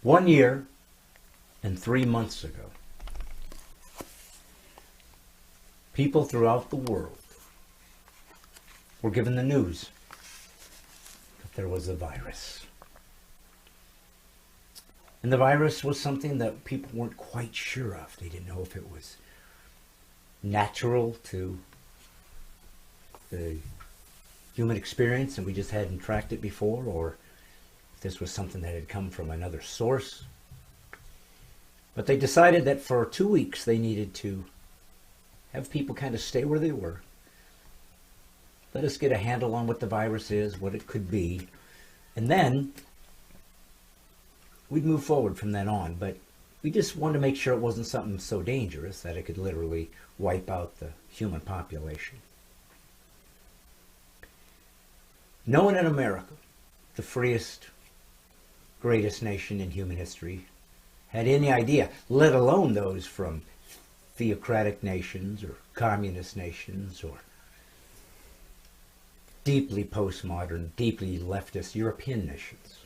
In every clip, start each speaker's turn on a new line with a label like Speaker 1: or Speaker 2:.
Speaker 1: 1 year and 3 months ago, people throughout the world were given the news that there was a virus. And the virus was something that people weren't quite sure of. They didn't know if it was natural to the human experience and we just hadn't tracked it before, or if this was something that had come from another source. But they decided that for 2 weeks they needed to have people kind of stay where they were. Let us get a handle on what the virus is, what it could be, and then we'd move forward from then on. But we just wanted to make sure it wasn't something so dangerous that it could literally wipe out the human population. No one in America, the freest, greatest nation in human history, had any idea, let alone those from theocratic nations or communist nations or deeply postmodern, deeply leftist European nations,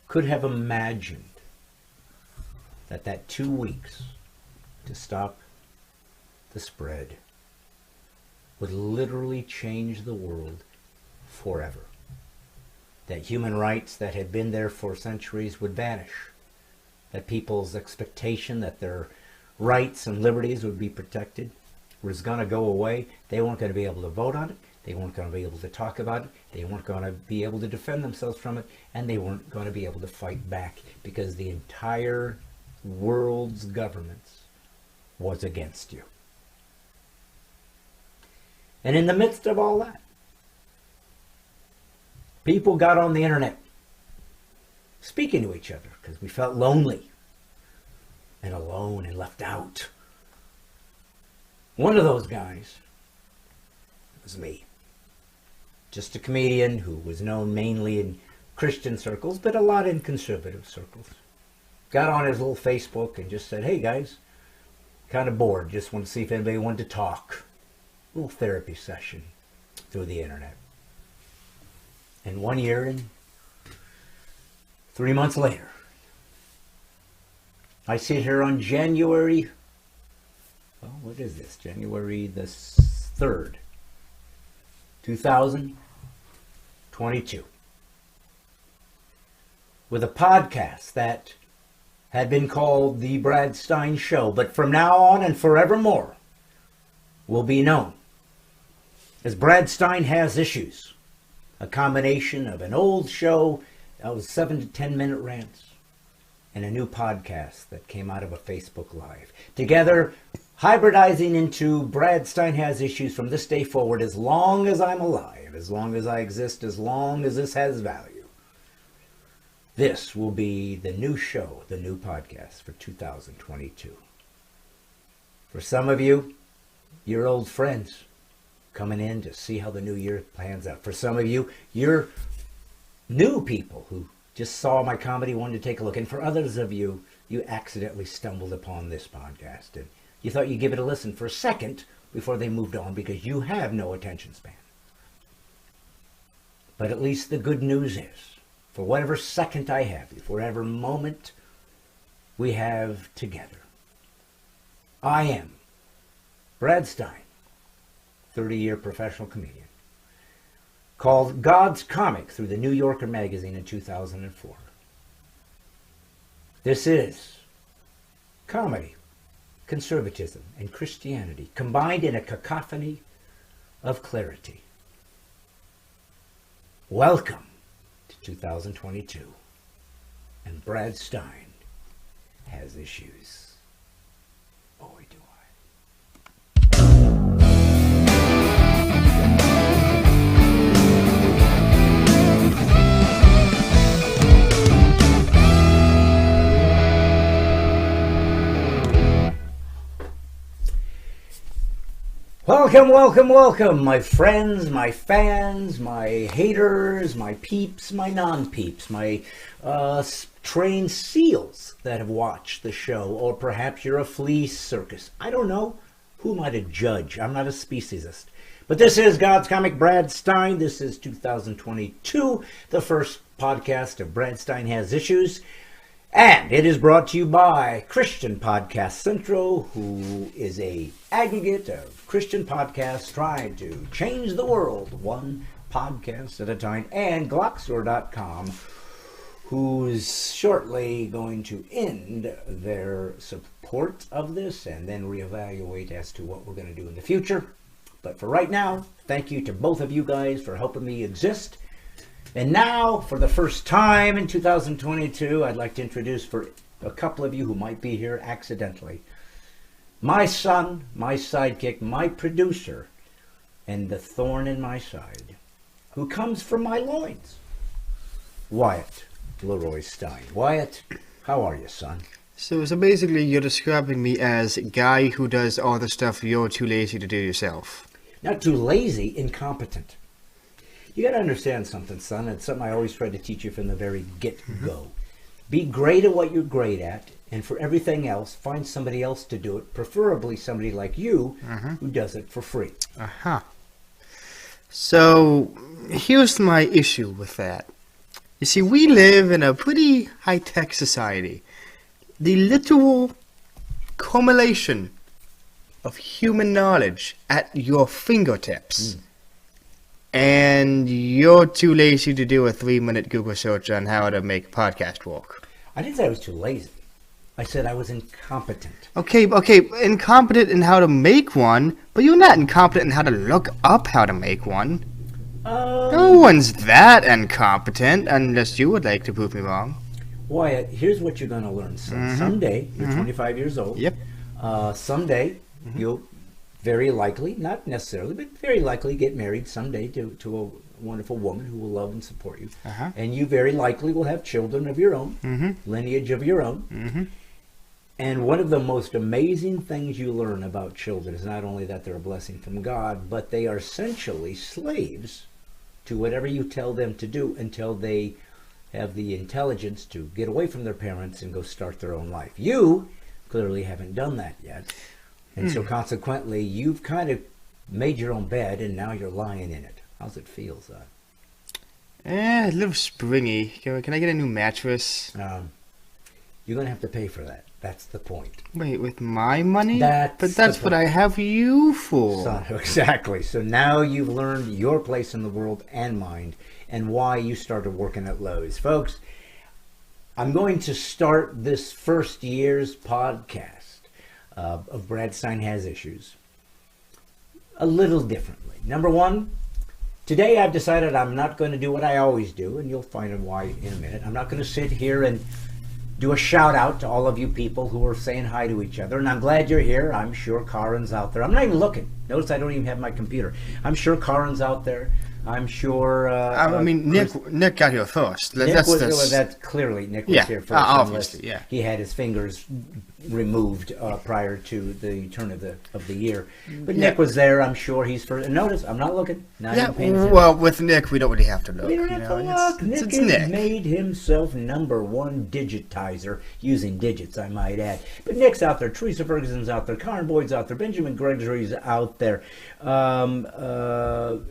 Speaker 1: could have imagined that 2 weeks to stop the spread would literally change the world forever. That human rights that had been there for centuries would vanish. That people's expectation that their rights and liberties would be protected was going to go away. They weren't going to be able to vote on it. They weren't going to be able to talk about it. They weren't going to be able to defend themselves from it. And they weren't going to be able to fight back because the entire world's governments was against you. And in the midst of all that, people got on the internet speaking to each other because we felt lonely and alone and left out. One of those guys was me. Just a comedian who was known mainly in Christian circles, but a lot in conservative circles. Got on his little Facebook and just said, hey guys, kind of bored, just want to see if anybody wanted to talk. A little therapy session through the internet. And 1 year and 3 months later, I sit here on January, well, what is this? January the 3rd, 2022, with a podcast that had been called The Brad Stine Show, but from now on and forevermore will be known as Brad Stine Has Issues, a combination of an old show that was 7 to 10 minute rants and a new podcast that came out of a Facebook Live. Together, hybridizing into Brad Stine Has Issues from this day forward, as long as I'm alive, as long as I exist, as long as this has value. This will be the new show, the new podcast for 2022. For some of you, you're old friends coming in to see how the new year plans out. For some of you, you're new people who just saw my comedy, wanted to take a look. And for others of you, you accidentally stumbled upon this podcast and you thought you'd give it a listen for a second before they moved on because you have no attention span. But at least the good news is, for whatever second I have you, for whatever moment we have together, I am Brad Stine, 30-year professional comedian, called God's Comic through the New Yorker magazine in 2004. This is comedy, conservatism, and Christianity combined in a cacophony of clarity. Welcome to 2022, and Brad Stine Has Issues. Boy, do I. Welcome, welcome, welcome, my friends, my fans, my haters, my peeps, my non-peeps, my trained seals that have watched the show, or perhaps you're a flea circus. I don't know. Who am I to judge? I'm not a speciesist. But this is God's Comic, Brad Stine. This is 2022, the first podcast of Brad Stine Has Issues. And it is brought to you by Christian Podcast Central, who is a aggregate of Christian podcasts trying to change the world one podcast at a time, and Glockstore.com, who's shortly going to end their support of this and then reevaluate as to what we're going to do in the future. But for right now, thank you to both of you guys for helping me exist. And now, for the first time in 2022, I'd like to introduce, for a couple of you who might be here accidentally, my son, my sidekick, my producer, and the thorn in my side, who comes from my loins, Wyatt Leroy Stine. Wyatt, how are you, son?
Speaker 2: So basically you're describing me as a guy who does all the stuff you're too lazy to do yourself.
Speaker 1: Not too lazy, incompetent. You got to understand something, son. It's something I always try to teach you from the very get-go. Be great at what you're great at, and for everything else, find somebody else to do it, preferably somebody like you who does it for free.
Speaker 2: So here's my issue with that. You see, we live in a pretty high-tech society. The literal accumulation of human knowledge at your fingertips. And you're too lazy to do a 3-minute Google search on how to make a podcast work.
Speaker 1: I didn't say I was too lazy. I said I was incompetent.
Speaker 2: Okay, incompetent in how to make one, but you're not incompetent in how to look up how to make one. No one's that incompetent, unless you would like to prove me wrong.
Speaker 1: Wyatt, here's what you're going to learn, son. Someday, you're 25 years old.
Speaker 2: Yep.
Speaker 1: Someday, you'll very likely, not necessarily, but very likely get married someday to a wonderful woman who will love and support you. And you very likely will have children of your own, lineage of your own. And one of the most amazing things you learn about children is not only that they're a blessing from God, but they are essentially slaves to whatever you tell them to do until they have the intelligence to get away from their parents and go start their own life. You clearly haven't done that yet. And so consequently, you've kind of made your own bed, and now you're lying in it. How's it feel, son?
Speaker 2: A little springy. Can I get a new mattress?
Speaker 1: You're going to have to pay for that. That's the point.
Speaker 2: Wait, with my money?
Speaker 1: That's
Speaker 2: what I have you for.
Speaker 1: Son, exactly. So now you've learned your place in the world and mind, and why you started working at Lowe's. Folks, I'm going to start this first year's podcast of Brad Stine Has Issues a little differently. Number one, today I've decided I'm not going to do what I always do, and you'll find out why in a minute. I'm not going to sit here and do a shout out to all of you people who are saying hi to each other, and I'm glad you're here. I'm sure Karen's out there. I'm not even looking. Notice I don't even have my computer. I'm sure Karen's out there. I'm sure.
Speaker 2: Nick got here first.
Speaker 1: That's clearly Nick was here first.
Speaker 2: Obviously, yeah.
Speaker 1: He had his fingers removed prior to the turn of the year, but Nick was there. I'm sure he's first. Notice I'm not looking.
Speaker 2: Well, with Nick, we don't really have to look.
Speaker 1: We don't have to look. Nick has made himself #1 digitizer using digits, I might add. But Nick's out there. Teresa Ferguson's out there. Karen Boyd's out there. Benjamin Gregory's out there.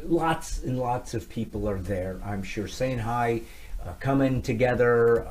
Speaker 1: Lots and lots of people are there, I'm sure, saying hi, coming together,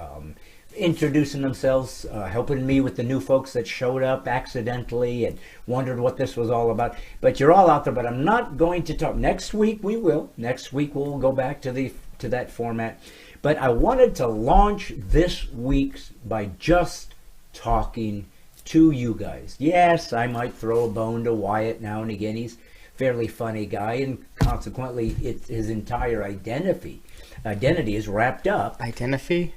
Speaker 1: introducing themselves, helping me with the new folks that showed up accidentally and wondered what this was all about. But you're all out there, but I'm not going to talk. Next week we will. Next week we'll go back to that format. But I wanted to launch this week's by just talking to you guys. Yes, I might throw a bone to Wyatt now and again. He's fairly funny guy, and consequently his entire identity is wrapped up.
Speaker 2: Identity?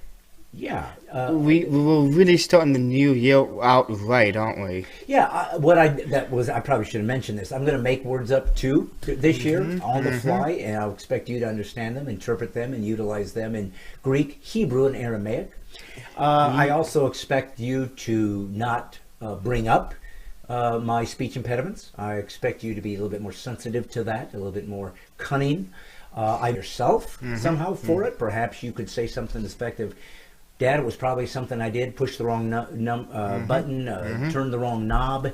Speaker 1: Yeah.
Speaker 2: We were really starting the new year out right, aren't we?
Speaker 1: Yeah. I probably should have mentioned this. I'm going to make words up too this year on the fly, and I'll expect you to understand them, interpret them, and utilize them in Greek, Hebrew, and Aramaic. I also expect you to not bring up my speech impediments. I expect you to be a little bit more sensitive to that, a little bit more cunning. I yourself somehow for it. Perhaps you could say something effective. Dad, it was probably something I did. Push the wrong button, turn the wrong knob.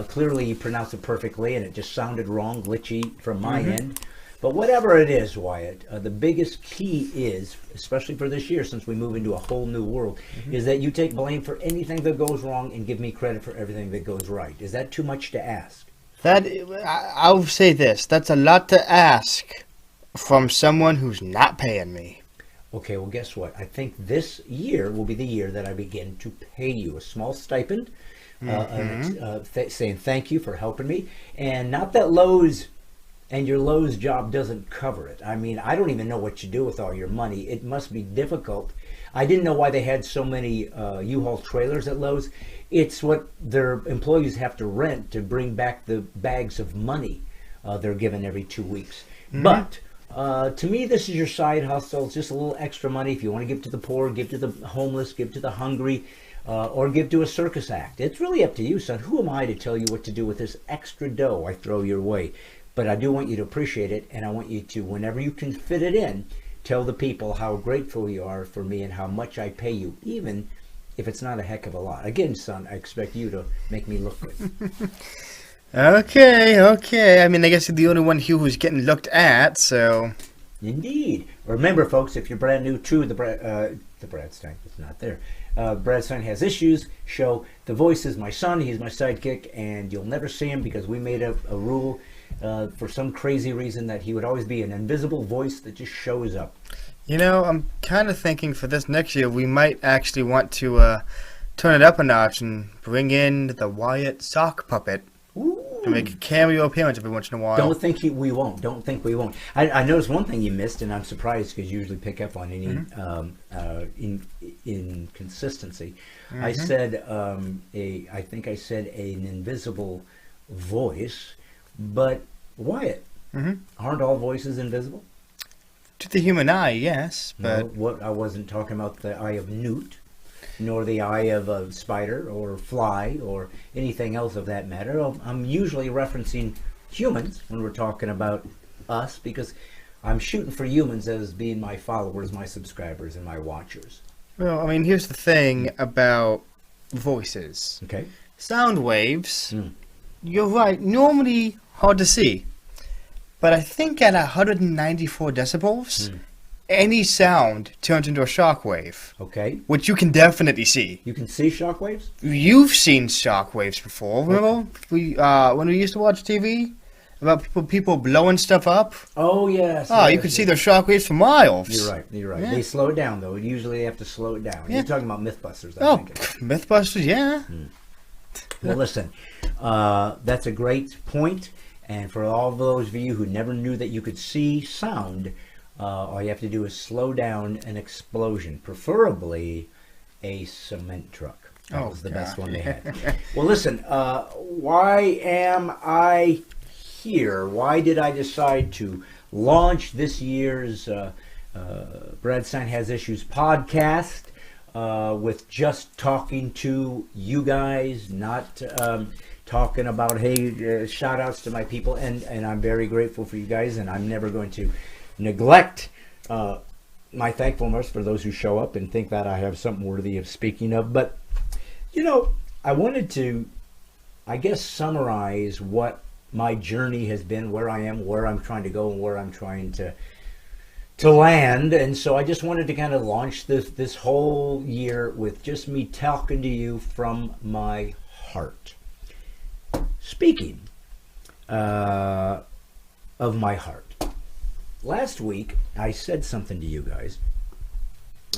Speaker 1: Clearly, you pronounced it perfectly, and it just sounded wrong, glitchy from my end. But whatever it is, Wyatt, the biggest key is, especially for this year, since we move into a whole new world, is that you take blame for anything that goes wrong and give me credit for everything that goes right. Is that too much to ask?
Speaker 2: I'll say this. That's a lot to ask from someone who's not paying me.
Speaker 1: Okay, well, guess what? I think this year will be the year that I begin to pay you a small stipend, saying thank you for helping me. And not that Lowe's and your Lowe's job doesn't cover it. I mean, I don't even know what you do with all your money. It must be difficult. I didn't know why they had so many U-Haul trailers at Lowe's. It's what their employees have to rent to bring back the bags of money they're given every 2 weeks. But to me, this is your side hustle. It's just a little extra money. If you want to give to the poor, give to the homeless, give to the hungry, or give to a circus act. It's really up to you, son. Who am I to tell you what to do with this extra dough I throw your way? But I do want you to appreciate it, and I want you to, whenever you can fit it in, tell the people how grateful you are for me and how much I pay you, even if it's not a heck of a lot. Again, son, I expect you to make me look good.
Speaker 2: Okay. I mean, I guess you're the only one here who's getting looked at, so...
Speaker 1: Indeed. Remember, folks, if you're brand new to the Brad Stine, it's not there. Brad Stine Has Issues show. The voice is my son. He's my sidekick, and you'll never see him because we made a rule for some crazy reason that he would always be an invisible voice that just shows up.
Speaker 2: You know, I'm kind of thinking for this next year we might actually want to turn it up a notch and bring in the Wyatt sock puppet.
Speaker 1: Ooh.
Speaker 2: To make a cameo appearance every once in a while.
Speaker 1: Don't think we won't. Don't think we won't. I noticed one thing you missed, and I'm surprised because you usually pick up on any inconsistency. I said I think I said an invisible voice, but Wyatt, aren't all voices invisible?
Speaker 2: To the human eye, yes, but
Speaker 1: no, what I wasn't talking about the eye of Newt, nor the eye of a spider or fly or anything else of that matter. I'm usually referencing humans when we're talking about us because I'm shooting for humans as being my followers, my subscribers, and my watchers.
Speaker 2: Well, I mean, here's the thing about voices.
Speaker 1: Okay.
Speaker 2: Sound waves, you're right, normally hard to see. But I think at 194 decibels, any sound turns into a shockwave.
Speaker 1: Okay.
Speaker 2: Which you can definitely see.
Speaker 1: You can see shockwaves?
Speaker 2: You've seen shockwaves before. Remember when we used to watch TV? About people blowing stuff up?
Speaker 1: Oh, yes.
Speaker 2: Oh, you could see their shockwaves for miles.
Speaker 1: You're right.
Speaker 2: Yeah.
Speaker 1: They slow it down, though. Usually they have to slow it down.
Speaker 2: Yeah.
Speaker 1: You're talking about Mythbusters, I think.
Speaker 2: Mythbusters, yeah.
Speaker 1: Well, listen, that's a great point. And for all those of you who never knew that you could see sound, all you have to do is slow down an explosion, preferably a cement truck. That was the best one they had. Well, listen, why am I here? Why did I decide to launch this year's Brad Stine Has Issues podcast with just talking to you guys, not... talking about, hey, shout outs to my people, and I'm very grateful for you guys, and I'm never going to neglect my thankfulness for those who show up and think that I have something worthy of speaking of. But, you know, I wanted to, I guess, summarize what my journey has been, where I am, where I'm trying to go, and where I'm trying to land. And so I just wanted to kind of launch this whole year with just me talking to you from my heart. Speaking of my heart, last week I said something to you guys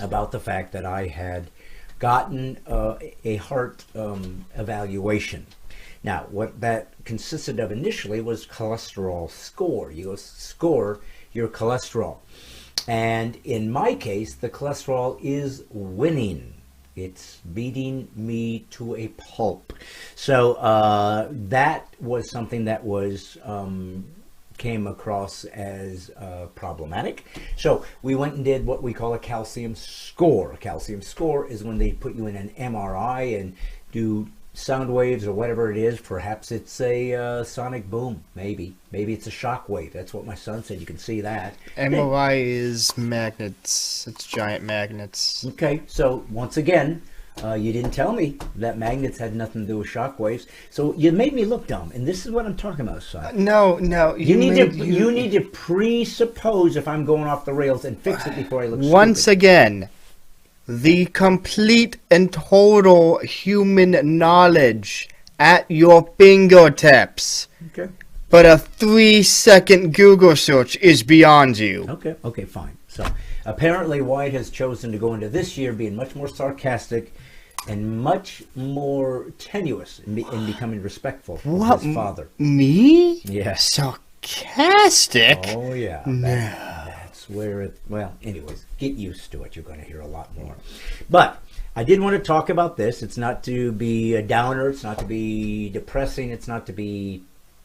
Speaker 1: about the fact that I had gotten a heart evaluation. Now, what that consisted of initially was cholesterol score. You go score your cholesterol. And in my case, the cholesterol is winning. It's beating me to a pulp. So that was something that was came across as problematic. So we went and did what we call a calcium score. A calcium score is when they put you in an MRI and do sound waves or whatever it is. Perhaps it's a sonic boom. Maybe it's a shock wave. That's what my son said. You can see that.
Speaker 2: MRI is magnets. It's giant magnets.
Speaker 1: Okay, so once again, You didn't tell me that magnets had nothing to do with shock waves, so you made me look dumb. And this is what I'm talking about, son.
Speaker 2: No.
Speaker 1: You need to presuppose if I'm going off the rails and fix it before I look stupid.
Speaker 2: Once again, the complete and total human knowledge at your fingertips.
Speaker 1: Okay.
Speaker 2: But a 3-second Google search is beyond you.
Speaker 1: Okay, fine. So apparently White has chosen to go into this year being much more sarcastic and much more tenuous in becoming respectful of his father.
Speaker 2: Me?
Speaker 1: Yes.
Speaker 2: Sarcastic?
Speaker 1: Oh, yeah.
Speaker 2: No.
Speaker 1: That's where it... Well, anyways, get used to it. You're going to hear a lot more. But I did want to talk about this. It's not to be a downer. It's not to be depressing. It's not to be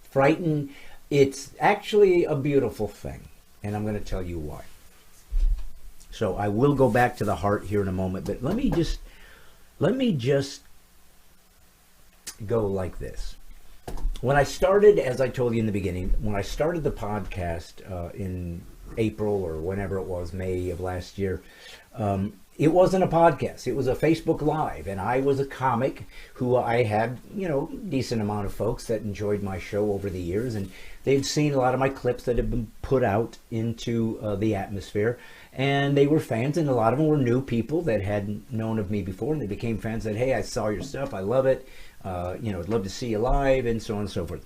Speaker 1: frightened. It's actually a beautiful thing. And I'm going to tell you why. So I will go back to the heart here in a moment. But let me just go like this. When I started, as I told you in the beginning, when I started the podcast in April or whenever it was, May of last year, it wasn't a podcast. It was a Facebook Live, and I was a comic who I had, decent amount of folks that enjoyed my show over the years, and they'd seen a lot of my clips that had been put out into the atmosphere, and they were fans, and a lot of them were new people that hadn't known of me before, and they became fans. Said, "Hey, I saw your stuff. I love it. I'd love to see you live," and so on and so forth.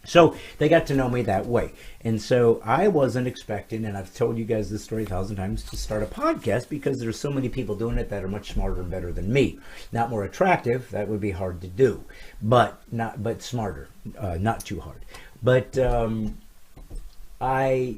Speaker 1: So they got to know me that way. And so I wasn't expecting, and I've told you guys this story 1,000 times, to start a podcast because there's so many people doing it that are much smarter and better than me. Not more attractive, that would be hard to do, but smarter, not too hard. But I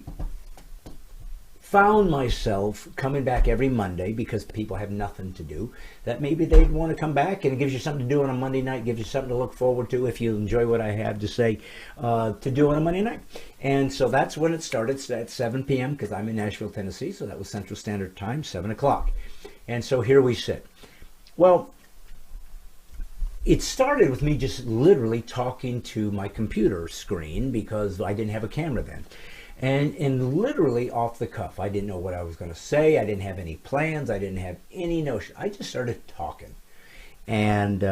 Speaker 1: found myself coming back every Monday because people have nothing to do, that maybe they'd want to come back, and it gives you something to do on a Monday night, gives you something to look forward to if you enjoy what I have to say, to do on a Monday night. And so that's when it started. It's at 7 p.m. because I'm in Nashville, Tennessee, so that was Central Standard Time, 7 o'clock. And so here we sit. Well, it started with me just literally talking to my computer screen because I didn't have a camera then. And literally off the cuff. I didn't know what I was going to say. I didn't have any plans. I didn't have any notion. I just started talking. And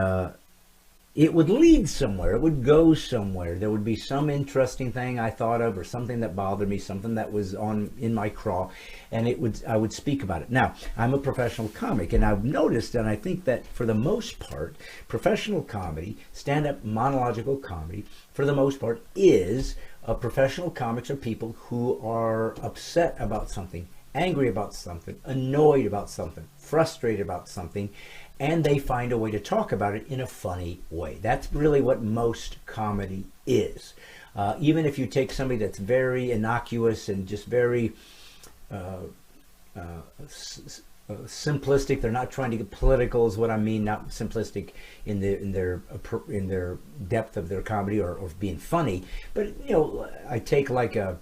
Speaker 1: it would lead somewhere. It would go somewhere. There would be some interesting thing I thought of, or something that bothered me, something that was in my craw, and I would speak about it. Now, I'm a professional comic, and I've noticed, and I think that for the most part, professional comedy, stand-up monological comedy, for the most part, is professional comics are people who are upset about something, angry about something, annoyed about something, frustrated about something, and they find a way to talk about it in a funny way. That's really what most comedy is. Even if you take somebody that's very innocuous and just very simplistic, they're not trying to get political is what I mean, not simplistic in their depth of their comedy or being funny, but I take like a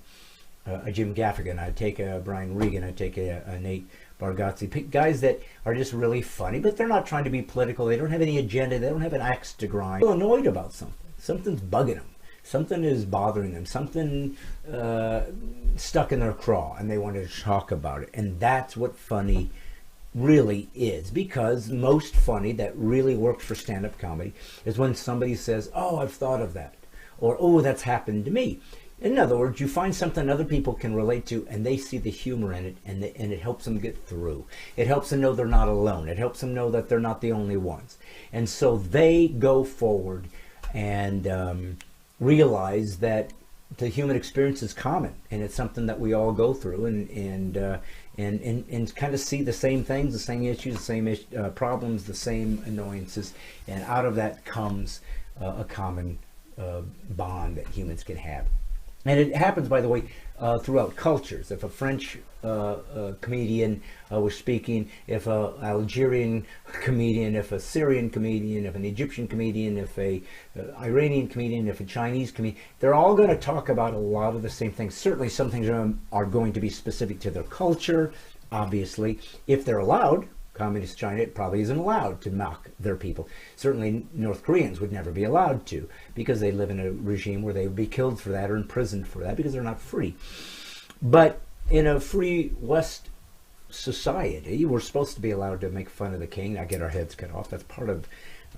Speaker 1: Jim Gaffigan, I take a Brian Regan, I take a Nate Bargatze, pick guys that are just really funny, but they're not trying to be political, they don't have any agenda, they don't have an axe to grind. They're annoyed about something's bugging them, something is bothering them, something stuck in their craw, and they want to talk about it. And that's what funny really is, because most funny that really works for stand-up comedy is when somebody says, "Oh, I've thought of that," or "Oh, that's happened to me." In other words, you find something other people can relate to, and they see the humor in it, and it helps them get through. It helps them know they're not alone. It helps them know that they're not the only ones. And so they go forward and realize that the human experience is common, and it's something that we all go through, and kind of see the same things, the same issues, the same problems, the same annoyances, and out of that comes a common bond that humans can have. And it happens, by the way, throughout cultures. If a French comedian was speaking, if an Algerian comedian, if a Syrian comedian, if an Egyptian comedian, if a Iranian comedian, if a Chinese comedian, they're all going to talk about a lot of the same things. Certainly some things are going to be specific to their culture, obviously. If they're allowed, Communist China probably isn't allowed to mock their people. Certainly North Koreans would never be allowed to, because they live in a regime where they would be killed for that or imprisoned for that, because they're not free. But in a free West society. We're supposed to be allowed to make fun of the king, not get our heads cut off. That's part of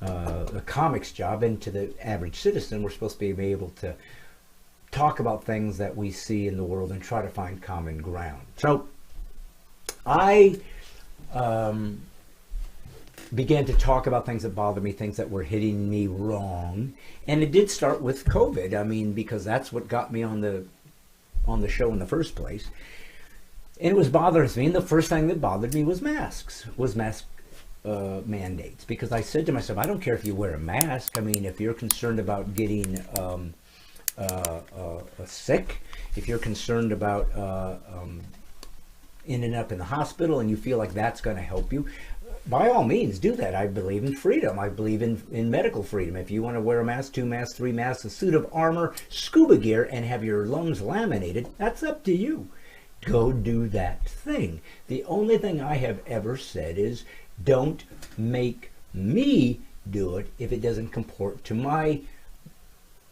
Speaker 1: a comic's job. And to the average citizen, we're supposed to be able to talk about things that we see in the world and try to find common ground. So I began to talk about things that bothered me, things that were hitting me wrong. And it did start with COVID. I mean, because that's what got me on the show in the first place. And it was bothering me. And the first thing that bothered me was mask mandates. Because I said to myself, I don't care if you wear a mask. I mean, if you're concerned about getting sick, if you're concerned about ending up in the hospital and you feel like that's going to help you, by all means do that. I believe in freedom. I believe in medical freedom. If you want to wear a mask, 2 masks, 3 masks, a suit of armor, scuba gear, and have your lungs laminated, that's up to you. Go do that thing. The only thing I have ever said is, don't make me do it if it doesn't comport to my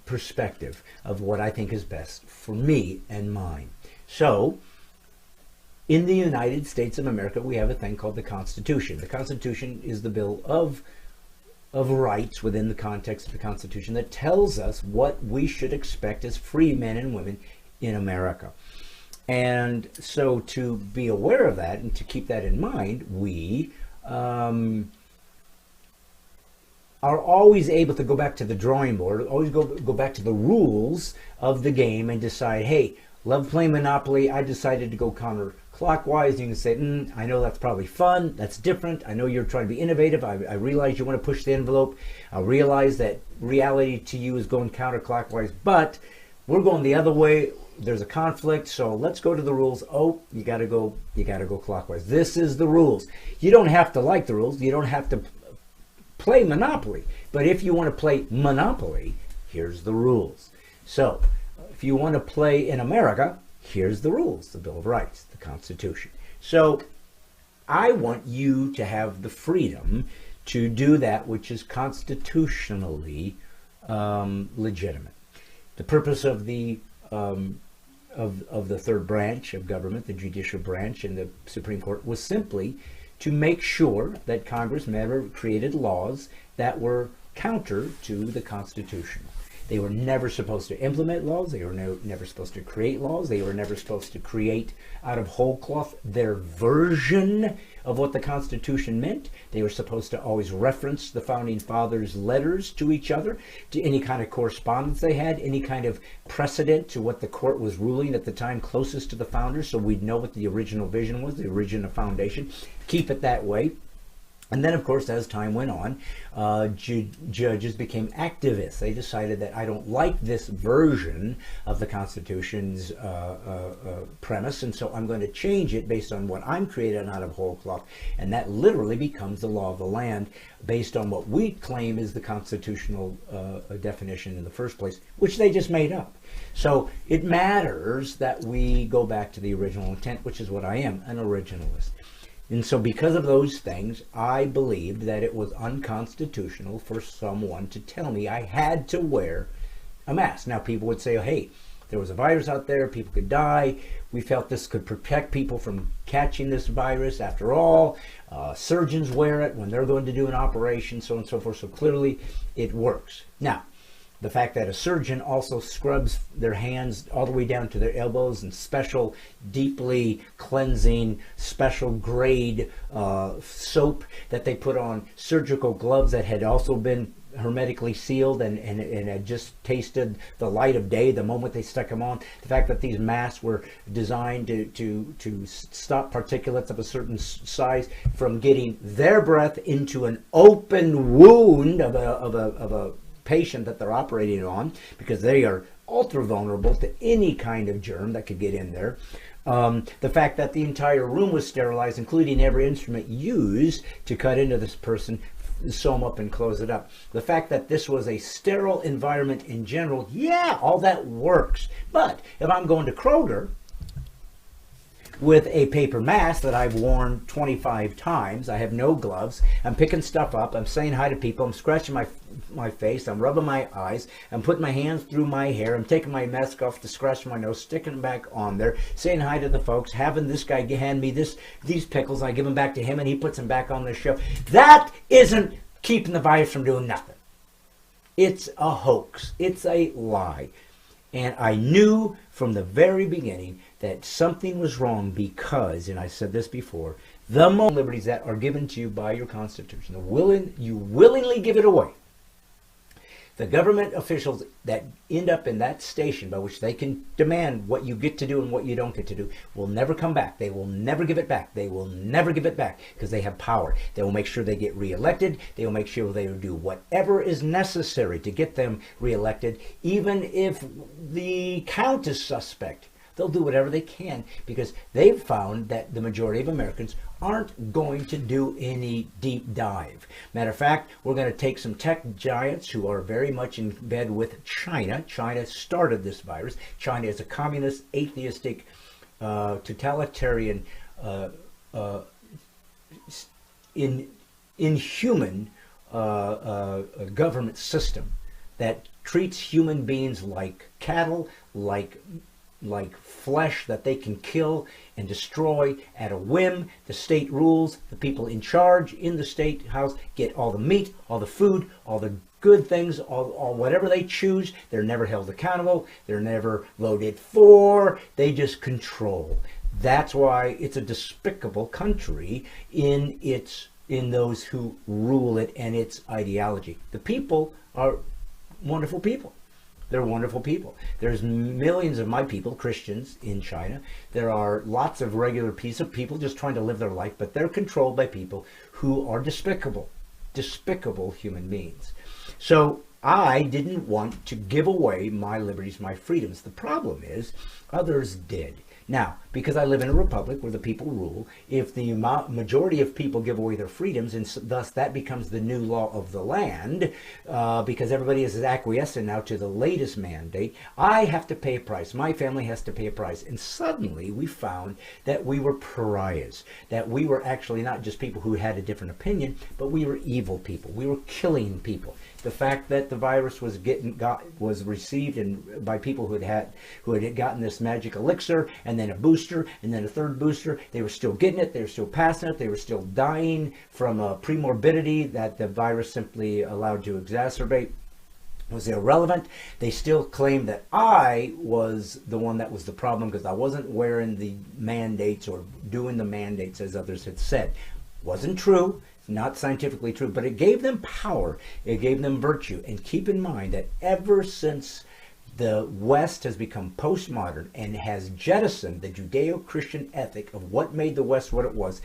Speaker 1: perspective of what I think is best for me and mine. So, in the United States of America, we have a thing called the Constitution. The Constitution is the Bill of Rights within the context of the Constitution that tells us what we should expect as free men and women in America. And so to be aware of that and to keep that in mind, we are always able to go back to the drawing board, always go back to the rules of the game and decide, hey, love playing Monopoly, I decided to go counterclockwise. You can say, I know that's probably fun, that's different, I know you're trying to be innovative, I realize you want to push the envelope, I realize that reality to you is going counterclockwise, but we're going the other way, there's a conflict, so let's go to the rules. Oh, you gotta go clockwise. This is the rules. You don't have to like the rules, you don't have to play Monopoly, but if you want to play Monopoly, here's the rules. So if you want to play in America, here's the rules, the Bill of Rights, the Constitution. So I want you to have the freedom to do that which is constitutionally legitimate. The purpose of the third branch of government, the judicial branch and the Supreme Court, was simply to make sure that Congress never created laws that were counter to the Constitution. They were never supposed to implement laws. They were never supposed to create laws. They were never supposed to create out of whole cloth their version of what the Constitution meant. They were supposed to always reference the Founding Fathers' letters to each other, to any kind of correspondence they had, any kind of precedent to what the court was ruling at the time closest to the founders, so we'd know what the original vision was, the original foundation. Keep it that way. And then, of course, as time went on, judges became activists. They decided that I don't like this version of the Constitution's premise, and so I'm going to change it based on what I'm creating out of whole cloth. And that literally becomes the law of the land based on what we claim is the constitutional definition in the first place, which they just made up. So it matters that we go back to the original intent, which is what I am, an originalist. And so because of those things, I believed that it was unconstitutional for someone to tell me I had to wear a mask. Now, people would say, oh, hey, there was a virus out there, people could die. We felt this could protect people from catching this virus. After all, surgeons wear it when they're going to do an operation, so on and so forth. So clearly it works. Now, the fact that a surgeon also scrubs their hands all the way down to their elbows in special, deeply cleansing, special grade soap that they put on surgical gloves that had also been hermetically sealed and had just tasted the light of day the moment they stuck them on. The fact that these masks were designed to stop particulates of a certain size from getting their breath into an open wound of a patient that they're operating on, because they are ultra vulnerable to any kind of germ that could get in there. The fact that the entire room was sterilized, including every instrument used to cut into this person, sew them up and close it up. The fact that this was a sterile environment in general, yeah, all that works. But if I'm going to Kroger, with a paper mask that I've worn 25 times. I have no gloves. I'm picking stuff up. I'm saying hi to people. I'm scratching my face. I'm rubbing my eyes. I'm putting my hands through my hair. I'm taking my mask off to scratch my nose, sticking it back on there, saying hi to the folks, having this guy hand me these pickles. I give them back to him, and he puts them back on the shelf. That isn't keeping the virus from doing nothing. It's a hoax. It's a lie. And I knew from the very beginning that something was wrong because, and I said this before, the liberties that are given to you by your Constitution, you willingly give it away. The government officials that end up in that station by which they can demand what you get to do and what you don't get to do will never come back. They will never give it back. They will never give it back because they have power. They will make sure they get reelected. They will make sure they will do whatever is necessary to get them reelected, even if the count is suspect. They'll do whatever they can because they've found that the majority of Americans aren't going to do any deep dive. Matter of fact, we're going to take some tech giants who are very much in bed with China. China started this virus. China is a communist, atheistic, totalitarian, inhuman government system that treats human beings like cattle, like flesh that they can kill and destroy at a whim. The state rules. The people in charge in the state house get all the meat, all the food, all the good things, all whatever they choose. They're never held accountable. They're never voted for. They just control. That's why it's a despicable country in those who rule it and its ideology. The people are wonderful people. They're wonderful people. There's millions of my people, Christians, in China. There are lots of regular people just trying to live their life, but they're controlled by people who are despicable human beings. So I didn't want to give away my liberties, my freedoms. The problem is others did. Now, because I live in a republic where the people rule, if the majority of people give away their freedoms, and thus that becomes the new law of the land, because everybody is acquiescing now to the latest mandate, I have to pay a price. My family has to pay a price. And suddenly we found that we were pariahs, that we were actually not just people who had a different opinion, but we were evil people. We were killing people. The fact that the virus was received by people who had gotten this magic elixir, and then a booster, and then a third booster, they were still getting it, they were still passing it, they were still dying from a premorbidity that the virus simply allowed to exacerbate, was irrelevant. They still claimed that I was the one that was the problem because I wasn't wearing the mandates or doing the mandates as others had said. Wasn't true. Not scientifically true, but it gave them power. It gave them virtue. And keep in mind that ever since the West has become postmodern and has jettisoned the Judeo-Christian ethic of what made the West what it was,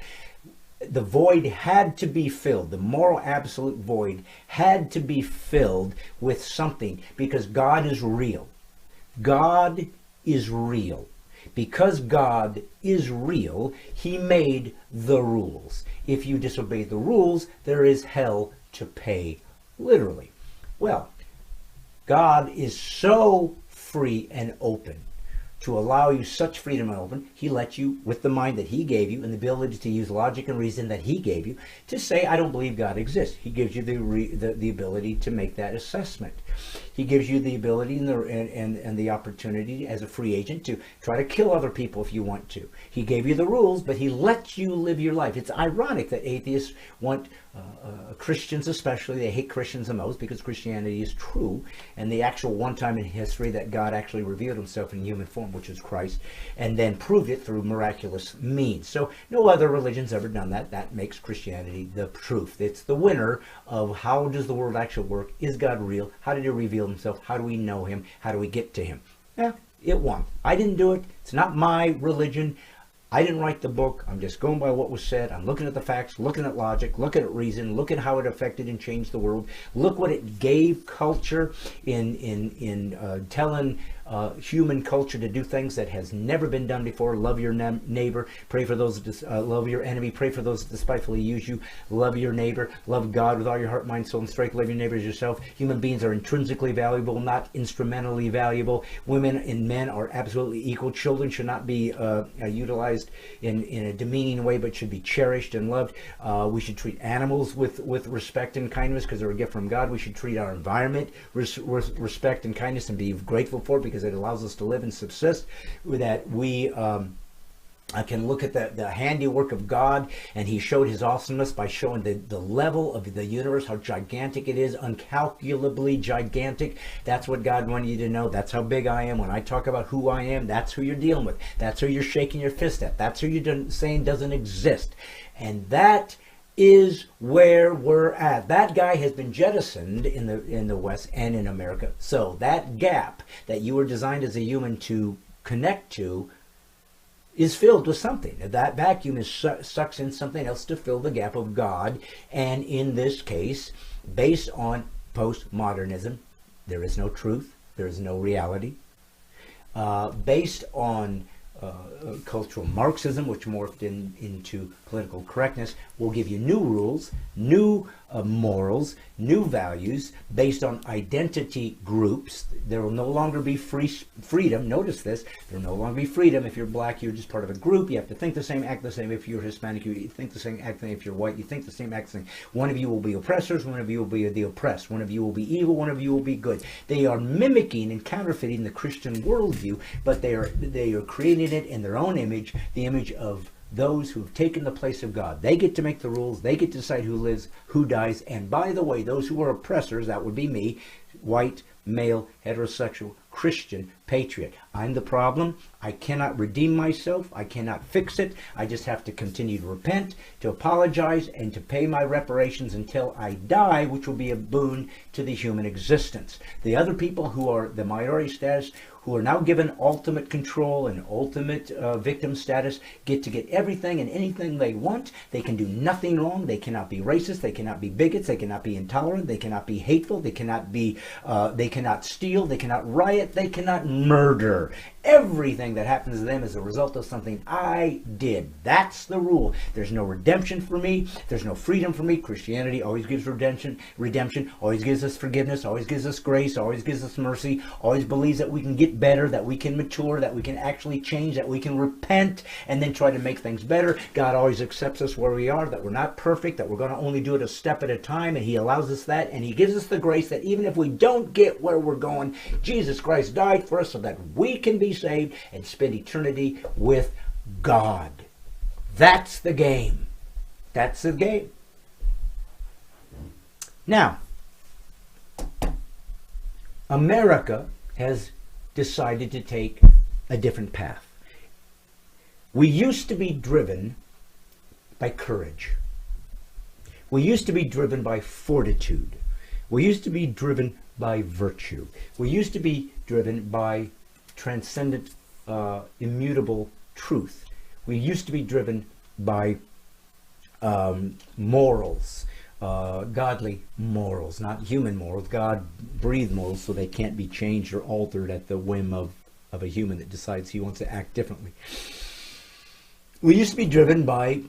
Speaker 1: the void had to be filled. The moral absolute void had to be filled with something because God is real. God is real. Because God is real, He made the rules. If you disobey the rules, there is hell to pay, literally. Well, God is so free and open to allow you such freedom and open. He let you, with the mind that He gave you and the ability to use logic and reason that He gave you, to say, I don't believe God exists. He gives you the ability to make that assessment. He gives you the ability and the opportunity as a free agent to try to kill other people if you want to. He gave you the rules, but He lets you live your life. It's ironic that atheists want Christians especially, they hate Christians the most because Christianity is true, and the actual one time in history that God actually revealed Himself in human form, which is Christ, and then proved it through miraculous means. So no other religion's ever done that. That makes Christianity the truth. It's the winner of how does the world actually work? Is God real? How did He reveal Himself? How do we know Him? How do we get to Him? Yeah, it won. I didn't do it. It's not my religion. I didn't write the book. I'm just going by what was said. I'm looking at the facts, looking at logic, looking at reason, looking at how it affected and changed the world. Look what it gave culture in telling human culture to do things that has never been done before. Love your neighbor, pray for those, love your enemy, pray for those that despitefully use you, love your neighbor, love God with all your heart, mind, soul, and strength, love your neighbor as yourself. Human beings are intrinsically valuable, not instrumentally valuable. Women and men are absolutely equal. Children should not be utilized in a demeaning way, but should be cherished and loved. We should treat animals with respect and kindness because they're a gift from God. We should treat our environment with respect and kindness and be grateful for it because it allows us to live and subsist. That we I can look at the handiwork of God, and he showed his awesomeness by showing the level of the universe, how gigantic it is, incalculably gigantic. That's what God wanted you to know. That's how big I am. When I talk about who I am, that's who you're dealing with. That's who you're shaking your fist at. That's who you're saying doesn't exist. And that is where we're at. That guy has been jettisoned in the West and in America. So that gap that you were designed as a human to connect to is filled with something. That vacuum sucks in something else to fill the gap of God. And in this case, based on postmodernism, there is no truth, there is no reality. Based on cultural Marxism, which morphed into political correctness, will give you new rules, new morals, new values based on identity groups. There will no longer be freedom. Notice this. There will no longer be freedom. If you're black, you're just part of a group. You have to think the same, act the same. If you're Hispanic, you think the same, act the same. If you're white, you think the same, act the same. One of you will be oppressors. One of you will be the oppressed. One of you will be evil. One of you will be good. They are mimicking and counterfeiting the Christian worldview, but they are creating it in their own image, the image of those who've taken the place of God. They get to make the rules. They get to decide who lives, who dies. And by the way, those who are oppressors, that would be me, white, male, heterosexual, Christian, patriot. I'm the problem. I cannot redeem myself. I cannot fix it. I just have to continue to repent, to apologize, and to pay my reparations until I die, which will be a boon to the human existence. The other people who are the minority status, who are now given ultimate control and ultimate victim status, get to get everything and anything they want. They can do nothing wrong. They cannot be racist. They cannot be bigots. They cannot be intolerant. They cannot be hateful. They cannot be. They cannot steal. They cannot riot. They cannot murder. Everything that happens to them is a result of something I did. That's the rule. There's no redemption for me. There's no freedom for me. Christianity always gives redemption, always gives us forgiveness, always gives us grace, always gives us mercy, always believes that we can get better, that we can mature, that we can actually change, that we can repent and then try to make things better. God always accepts us where we are, that we're not perfect, that we're going to only do it a step at a time, and he allows us that, and he gives us the grace that even if we don't get where we're going, Jesus Christ died for us so that we can be saved and spend eternity with God. That's the game. That's the game. Now, America has decided to take a different path. We used to be driven by courage. We used to be driven by fortitude. We used to be driven by virtue. We used to be driven by transcendent, immutable truth. We used to be driven by morals, godly morals, not human morals. God breathed morals, so they can't be changed or altered at the whim of a human that decides he wants to act differently. We used to be driven by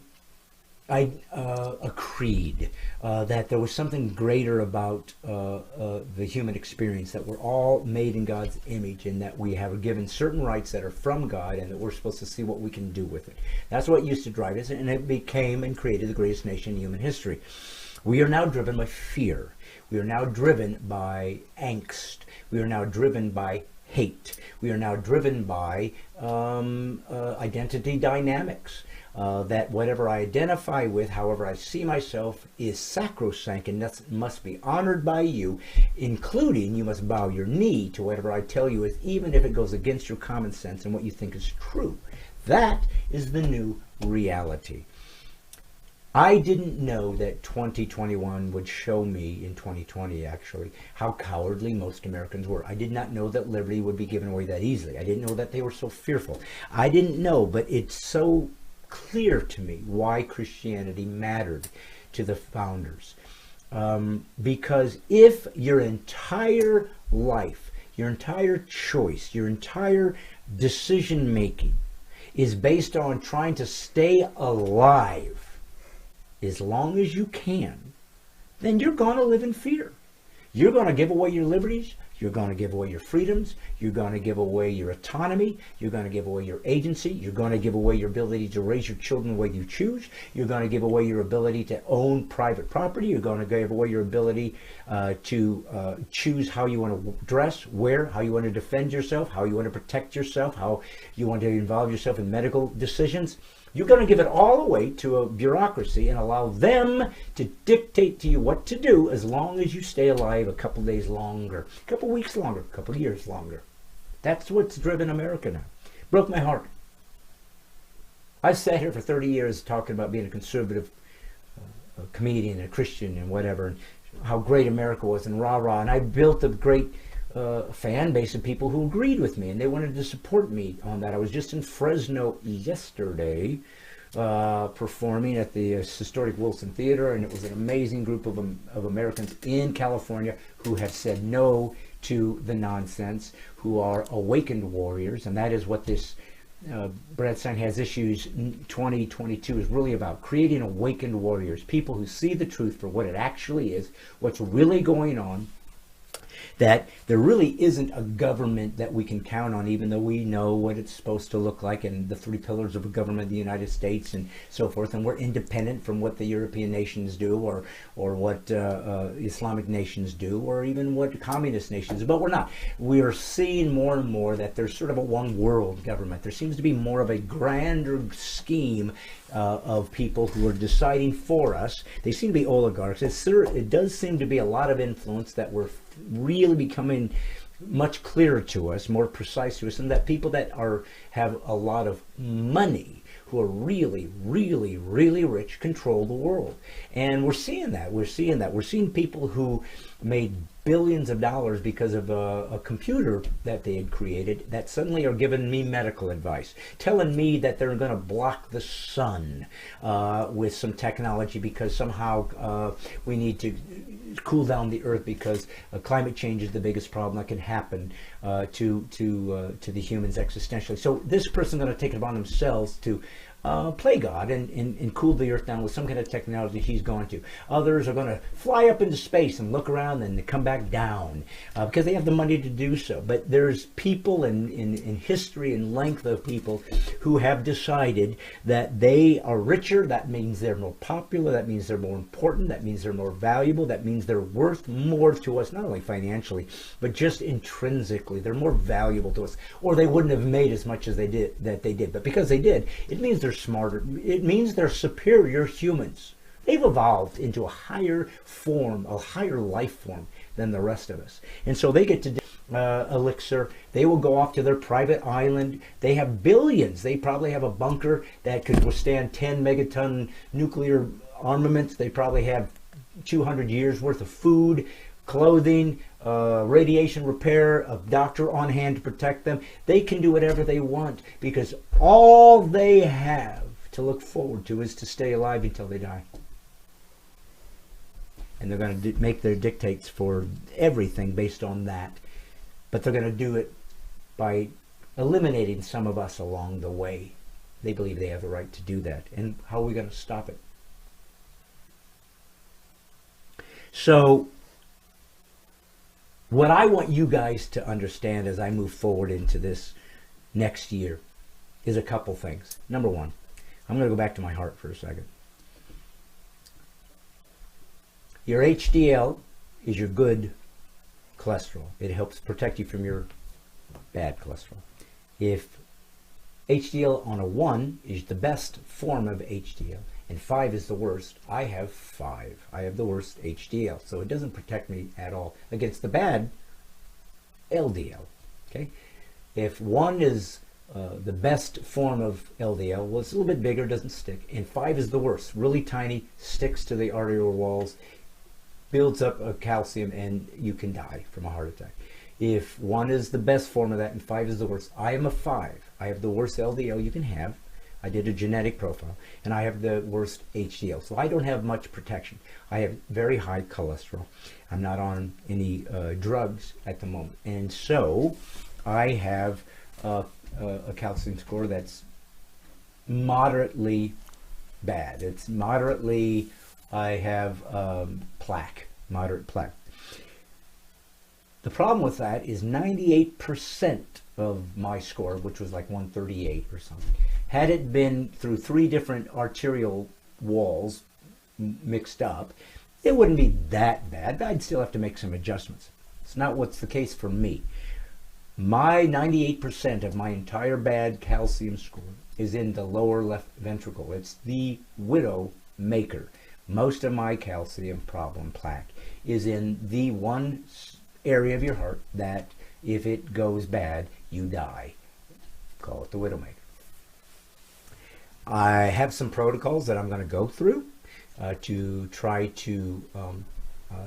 Speaker 1: a creed, that there was something greater about the human experience, that we're all made in God's image and that we have given certain rights that are from God and that we're supposed to see what we can do with it. That's what used to drive us, and it became and created the greatest nation in human history. We are now driven by fear. We are now driven by angst. We are now driven by hate. We are now driven by identity dynamics. That whatever I identify with, however I see myself, is sacrosanct and must be honored by you, including you must bow your knee to whatever I tell you, even if it goes against your common sense and what you think is true. That is the new reality. I didn't know that 2021 would show me, in 2020 actually, how cowardly most Americans were. I did not know that liberty would be given away that easily. I didn't know that they were so fearful. I didn't know, but it's so clear to me why Christianity mattered to the founders. Because if your entire life your entire choice, your entire decision making is based on trying to stay alive as long as you can, then you're going to live in fear. You're going to give away your liberties. You're going to give away your freedoms. You're going to give away your autonomy. You're going to give away your agency. You're going to give away your ability to raise your children the way you choose. You're going to give away your ability to own private property. You're going to give away your ability to choose how you want to dress, wear, how you want to defend yourself, how you want to protect yourself, how you want to involve yourself in medical decisions. You're going to give it all away to a bureaucracy and allow them to dictate to you what to do as long as you stay alive a couple days longer, a couple weeks longer, a couple years longer. That's what's driven America now. Broke my heart. I've sat here for 30 years talking about being a conservative a comedian, a Christian, and whatever, and how great America was, and rah-rah. And I built a great fan base of people who agreed with me, and they wanted to support me on that. I was just in Fresno yesterday performing at the historic Wilson Theater, and it was an amazing group of Americans in California who have said no to the nonsense, who are awakened warriors, and that is what this Brad Stine Has Issues 2022 is really about, creating awakened warriors, people who see the truth for what it actually is, what's really going on, that there really isn't a government that we can count on, even though we know what it's supposed to look like and the three pillars of a government of the United States and so forth, and we're independent from what the European nations do or what Islamic nations do or even what communist nations do, but we're not. We are seeing more and more that there's sort of a one world government. There seems to be more of a grander scheme of people who are deciding for us. They seem to be oligarchs. It does seem to be a lot of influence that we're really becoming much clearer to us, more precise to us, and that people that have a lot of money, who are really, really, really rich, control the world. And we're seeing that. We're seeing people who made billions of dollars because of a computer that they had created that suddenly are giving me medical advice, telling me that they're going to block the sun with some technology because somehow we need to cool down the earth because climate change is the biggest problem that can happen to the humans existentially. So this person's going to take it upon themselves to play God and cool the earth down with some kind of technology he's going to. Others are going to fly up into space and look around and come back down because they have the money to do so. But there's people in history and length of people who have decided that they are richer. That means they're more popular. That means they're more important. That means they're more valuable. That means they're worth more to us, not only financially, but just intrinsically. They're more valuable to us, or they wouldn't have made as much as they did. But because they did, it means they're smarter. It means they're superior humans. They've evolved into a higher form, a higher life form than the rest of us. And so they get to elixir. They will go off to their private island. They have billions. They probably have a bunker that could withstand 10 megaton nuclear armaments. They probably have 200 years worth of food, clothing, radiation repair, a doctor on hand to protect them. They can do whatever they want because all they have to look forward to is to stay alive until they die. And they're going to make their dictates for everything based on that. But they're going to do it by eliminating some of us along the way. They believe they have the right to do that. And how are we going to stop it? So what I want you guys to understand as I move forward into this next year is a couple things. Number one, I'm going to go back to my heart for a second. Your HDL is your good cholesterol. It helps protect you from your bad cholesterol. If HDL on a 1 is the best form of HDL and 5 is the worst, I have 5. I have the worst HDL. So it doesn't protect me at all against the bad LDL. Okay? If 1 is the best form of LDL, well, it's a little bit bigger, doesn't stick. And 5 is the worst, really tiny, sticks to the arterial walls, builds up a calcium, and you can die from a heart attack. If 1 is the best form of that and 5 is the worst, I am a 5. I have the worst LDL you can have. I did a genetic profile, and I have the worst HDL. So I don't have much protection. I have very high cholesterol. I'm not on any drugs at the moment. And so I have a calcium score that's moderately bad. It's moderately, I have plaque, moderate plaque. The problem with that is 98% of my score, which was like 138 or something, had it been through 3 different arterial walls mixed up, it wouldn't be that bad. I'd still have to make some adjustments. It's not what's the case for me. My 98% of my entire bad calcium score is in the lower left ventricle. It's the widow maker. Most of my calcium problem plaque is in the one area of your heart that if it goes bad, you die. Call it the widowmaker. I have some protocols that I'm going to go through to try to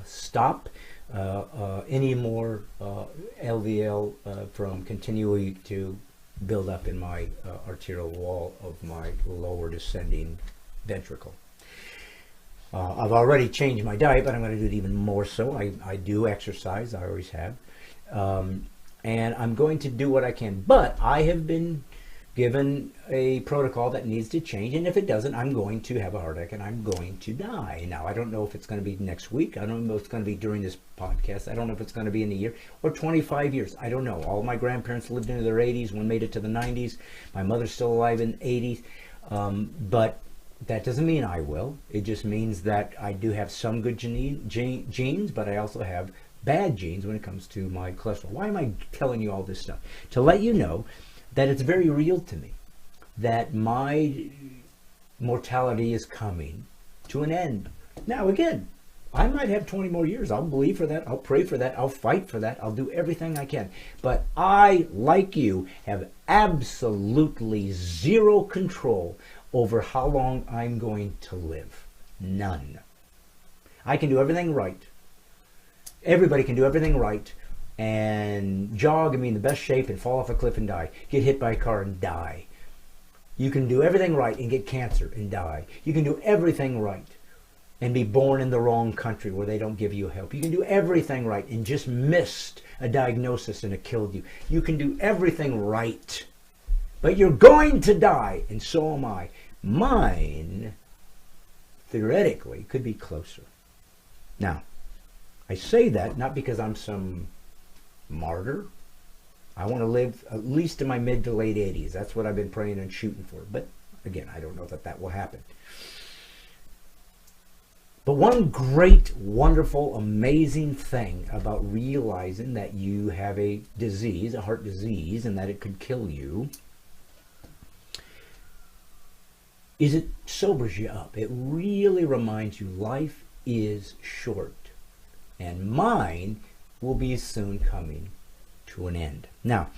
Speaker 1: stop any more LDL from continuing to build up in my arterial wall of my lower descending ventricle. I've already changed my diet, but I'm going to do it even more so. I do exercise, I always have. And I'm going to do what I can. But I have been given a protocol that needs to change, and if it doesn't, I'm going to have a heart attack and I'm going to die. Now, I don't know if it's going to be next week. I don't know if it's going to be during this podcast. I don't know if it's going to be in a year or 25 years. I don't know. All my grandparents lived into their 80s. One made it to the 90s. My mother's still alive in the 80s. But that doesn't mean I will. It just means that I do have some good genes, but I also have bad genes when it comes to my cholesterol. Why am I telling you all this stuff? To let you know that it's very real to me, that my mortality is coming to an end. Now, again, I might have 20 more years. I'll believe for that. I'll pray for that. I'll fight for that. I'll do everything I can. But I, like you, have absolutely zero control over how long I'm going to live. None. I can do everything right. Everybody can do everything right and jog and be in the best shape and fall off a cliff and die. Get hit by a car and die. You can do everything right and get cancer and die. You can do everything right and be born in the wrong country where they don't give you help. You can do everything right and just missed a diagnosis and it killed you. You can do everything right, but you're going to die, and so am I. Mine, theoretically, could be closer. Now, I say that not because I'm some martyr. I want to live at least in my mid to late 80s. That's what I've been praying and shooting for. But again, I don't know that that will happen. But one great, wonderful, amazing thing about realizing that you have a disease, a heart disease, and that it could kill you, is it sobers you up. It really reminds you life is short. And mine will be soon coming to an end. Now,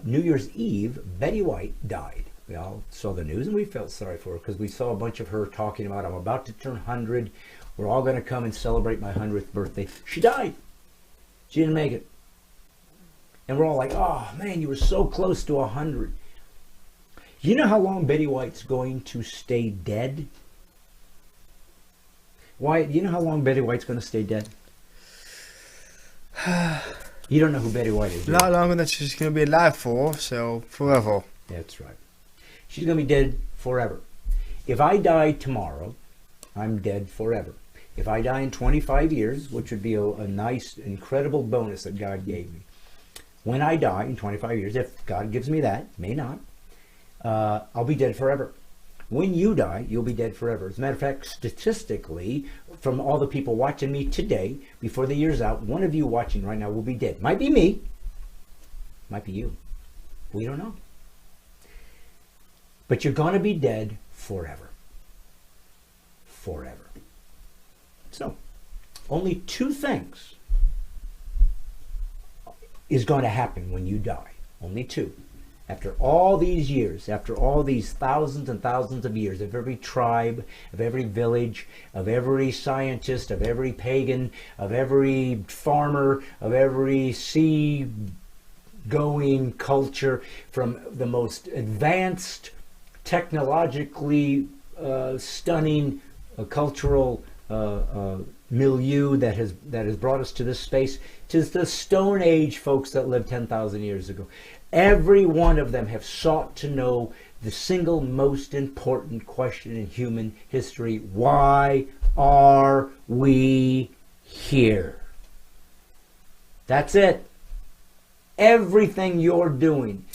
Speaker 1: New Year's Eve, Betty White died. We all saw the news and we felt sorry for her because we saw a bunch of her talking about, I'm about to turn 100. We're all going to come and celebrate my 100th birthday. She died. She didn't make it. And we're all like, oh man, you were so close to 100. You know how long Betty White's going to stay dead? Why? You know how long Betty White's going to stay dead? You don't know who Betty White is.
Speaker 2: Not longer than she's going to be alive for, so forever.
Speaker 1: That's right. She's going to be dead forever. If I die tomorrow, I'm dead forever. If I die in 25 years, which would be a nice, incredible bonus that God gave me. When I die in 25 years, if God gives me that, may not, I'll be dead forever. When you die, you'll be dead forever. As a matter of fact, statistically, from all the people watching me today, before the year's out, one of you watching right now will be dead. Might be me. Might be you. We don't know. But you're going to be dead forever. Forever. So, only 2 things is going to happen when you die. Only 2. After all these years, after all these thousands and thousands of years of every tribe, of every village, of every scientist, of every pagan, of every farmer, of every sea-going culture, from the most advanced technologically stunning cultural milieu that has brought us to this space, to the Stone Age folks that lived 10,000 years ago. Every one of them have sought to know the single most important question in human history: why are we here? That's it. Everything you're doing,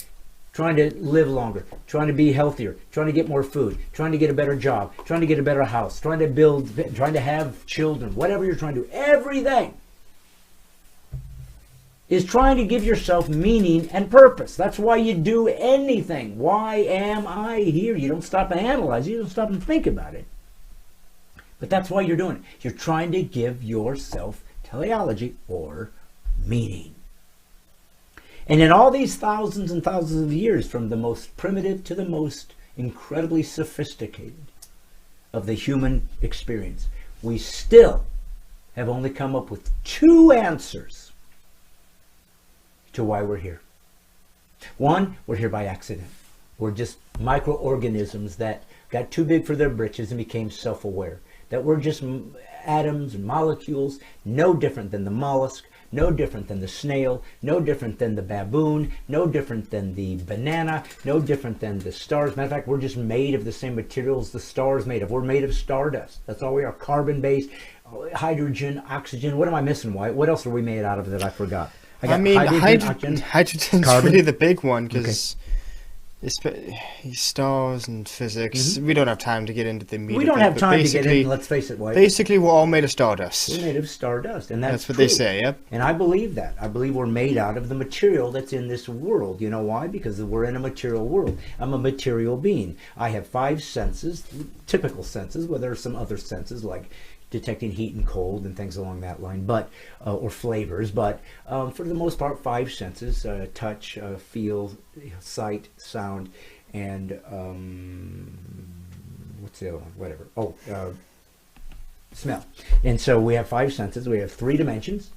Speaker 1: trying to live longer, trying to be healthier, trying to get more food, trying to get a better job, trying to get a better house, trying to build, trying to have children, whatever you're trying to do, everything is trying to give yourself meaning and purpose. That's why you do anything. Why am I here? You don't stop and analyze it. You don't stop and think about it. But that's why you're doing it. You're trying to give yourself teleology or meaning. And in all these thousands and thousands of years, from the most primitive to the most incredibly sophisticated of the human experience, we still have only come up with two answers to why we're here. One, we're here by accident. We're just microorganisms that got too big for their britches and became self-aware. That we're just atoms and molecules, no different than the mollusk, no different than the snail, no different than the baboon, no different than the banana, no different than the stars. Matter of fact, we're just made of the same materials the stars made of. We're made of stardust. That's all we are. Carbon-based, hydrogen, oxygen. What am I missing, White? What else are we made out of that I forgot?
Speaker 2: I mean, hydrogen's really the big one, because stars and physics, we don't have time to get into the meat.
Speaker 1: We don't have time to get into, let's face it, White.
Speaker 2: Basically, we're all made of stardust.
Speaker 1: We're made of stardust, and that's
Speaker 2: what
Speaker 1: true.
Speaker 2: They say, yep.
Speaker 1: And I believe that. I believe we're made out of the material that's in this world. You know why? Because we're in a material world. I'm a material being. I have 5 senses, typical senses, well, there are some other senses like detecting heat and cold and things along that line, but or flavors, but for the most part, 5 senses: touch, feel, sight, sound, and what's the other one? Whatever. Smell. And so we have 5 senses. We have 3 dimensions,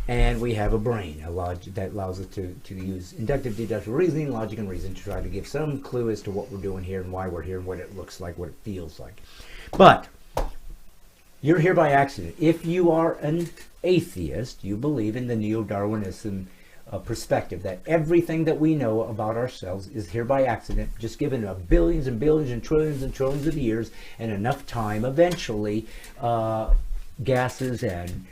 Speaker 1: and we have a brain, that allows us to use inductive, deductive reasoning, logic, and reason to try to give some clue as to what we're doing here and why we're here and what it looks like, what it feels like. But you're here by accident. If you are an atheist, you believe in the neo-Darwinism perspective that everything that we know about ourselves is here by accident, just given billions and billions and trillions of years and enough time. Eventually, gases and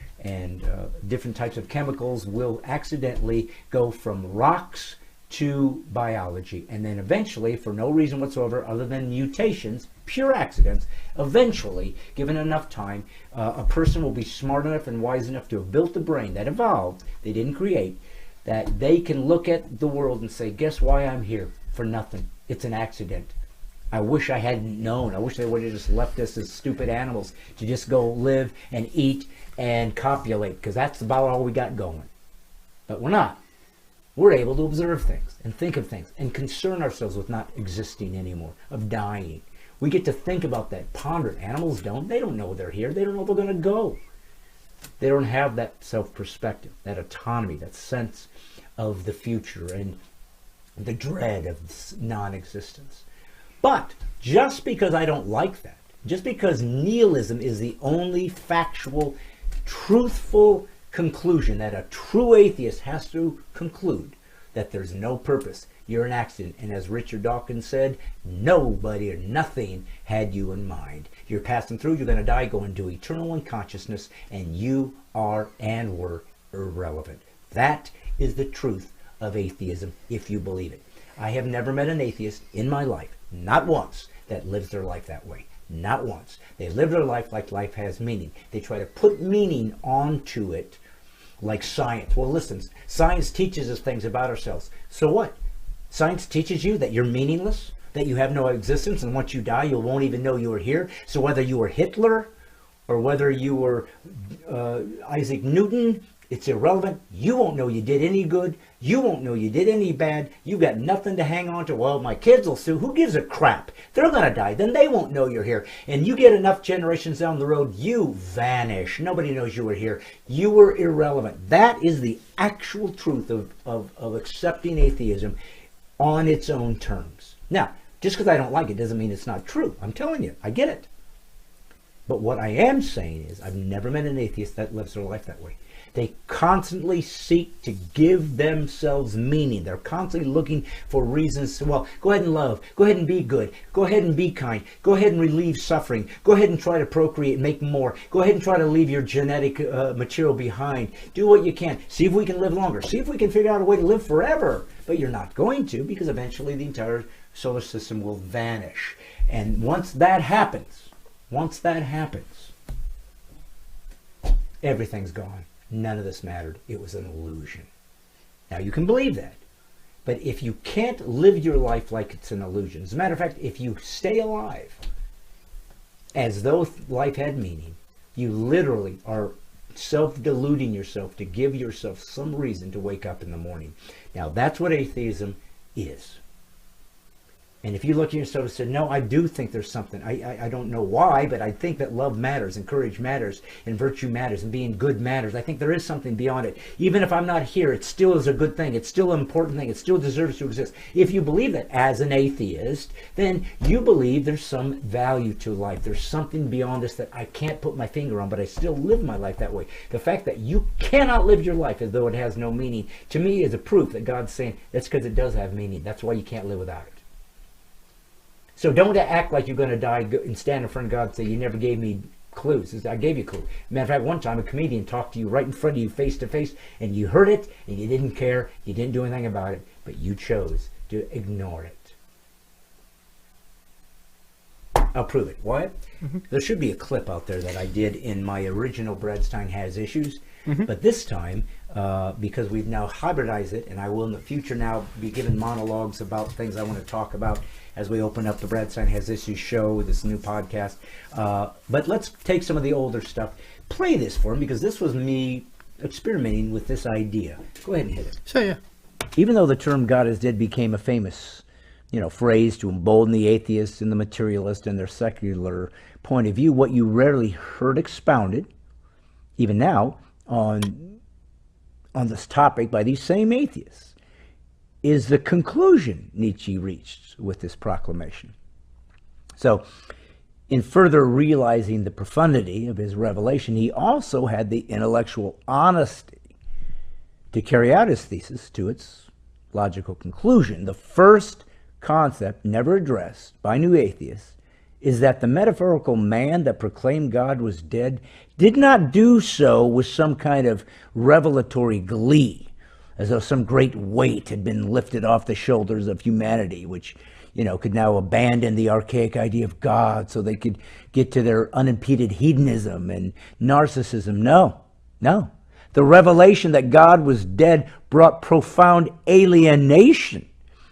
Speaker 1: different types of chemicals will accidentally go from rocks to biology, and then eventually, for no reason whatsoever other than mutations, pure accidents, eventually, given enough time, a person will be smart enough and wise enough to have built a brain that evolved, they didn't create, that they can look at the world and say, guess why I'm here? For nothing. It's an accident. I wish I hadn't known. I wish they would have just left us as stupid animals to just go live and eat and copulate, because that's about all we got going. But we're not. We're able to observe things and think of things and concern ourselves with not existing anymore, of dying. We get to think about that, ponder it. Animals don't. They don't know they're here. They don't know they're going to go. They don't have that self-perspective, that autonomy, that sense of the future and the dread of non-existence. But just because I don't like that, just because nihilism is the only factual, truthful conclusion that a true atheist has to conclude, that there's no purpose, you're an accident, and as Richard Dawkins said, nobody or nothing had you in mind. You're passing through, you're going to die, go into eternal unconsciousness, and you are and were irrelevant. That is the truth of atheism, if you believe it. I have never met an atheist in my life, not once, that lives their life that way. Not once. They live their life like life has meaning. They try to put meaning onto it, like science. Well, listen, science teaches us things about ourselves. So what? Science teaches you that you're meaningless, that you have no existence, and once you die, you won't even know you were here. So whether you were Hitler or whether you were Isaac Newton, it's irrelevant. You won't know you did any good. You won't know you did any bad. You got nothing to hang on to. Well, my kids will sue. Who gives a crap? They're going to die. Then they won't know you're here. And you get enough generations down the road, you vanish. Nobody knows you were here. You were irrelevant. That is the actual truth of accepting atheism on its own terms. Now, Just because I don't like it doesn't mean it's not true. I'm telling you, I get it. But what I am saying is I've never met an atheist that lives their life that way. They constantly seek to give themselves meaning. They're constantly looking for reasons to, well, go ahead and love. Go ahead and be good. Go ahead and be kind. Go ahead and relieve suffering. Go ahead and try to procreate and make more. Go ahead and try to leave your genetic material behind. Do what you can. See if we can live longer. See if we can figure out a way to live forever. But you're not going to, because eventually the entire solar system will vanish. And once that happens, everything's gone. None of this mattered. It was an illusion. Now, you can believe that. But if you can't live your life like it's an illusion, as a matter of fact, if you stay alive as though life had meaning, you literally are self-deluding yourself to give yourself some reason to wake up in the morning. Now, that's what atheism is. And if you look at yourself and say, no, I do think there's something. I don't know why, but I think that love matters and courage matters and virtue matters and being good matters. I think there is something beyond it. Even if I'm not here, it still is a good thing. It's still an important thing. It still deserves to exist. If you believe that as an atheist, then you believe there's some value to life. There's something beyond us that I can't put my finger on, but I still live my life that way. The fact that you cannot live your life as though it has no meaning, to me, is a proof that God's saying that's because it does have meaning. That's why you can't live without it. So don't act like you're going to die and stand in front of God and say, you never gave me clues. I gave you clues. Matter of fact, one time a comedian talked to you right in front of you face to face, and you heard it, and you didn't care, you didn't do anything about it, but you chose to ignore it. I'll prove it. Why? There should be a clip out there that I did in my original Stine Has Issues, but this time, because we've now hybridized it, and I will in the future now be giving monologues about things I want to talk about as we open up the Stine Has Issues show, this new podcast. But let's take some of the older stuff. Play this for him, because this was me experimenting with this idea. Go ahead and hit it.
Speaker 2: So, yeah.
Speaker 1: Even though the term God is dead became a famous phrase to embolden the atheist and the materialist and their secular point of view, what you rarely heard expounded, even now, on this topic by these same atheists, is the conclusion Nietzsche reached with this proclamation. So, in further realizing the profundity of his revelation, he also had the intellectual honesty to carry out his thesis to its logical conclusion. The first concept never addressed by new atheists is that the metaphorical man that proclaimed God was dead did not do so with some kind of revelatory glee, as though some great weight had been lifted off the shoulders of humanity, which, could now abandon the archaic idea of God so they could get to their unimpeded hedonism and narcissism. No. The revelation that God was dead brought profound alienation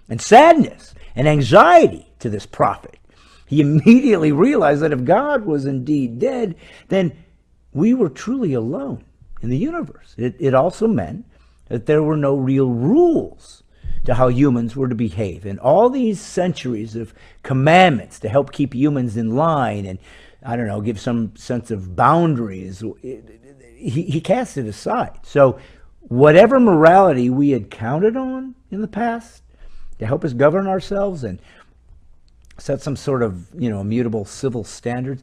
Speaker 1: and sadness and anxiety to this prophet. He immediately realized that if God was indeed dead, then we were truly alone in the universe. It also meant that there were no real rules to how humans were to behave. And all these centuries of commandments to help keep humans in line and, give some sense of boundaries, he cast it aside. So whatever morality we had counted on in the past to help us govern ourselves and set some sort of, immutable civil standards,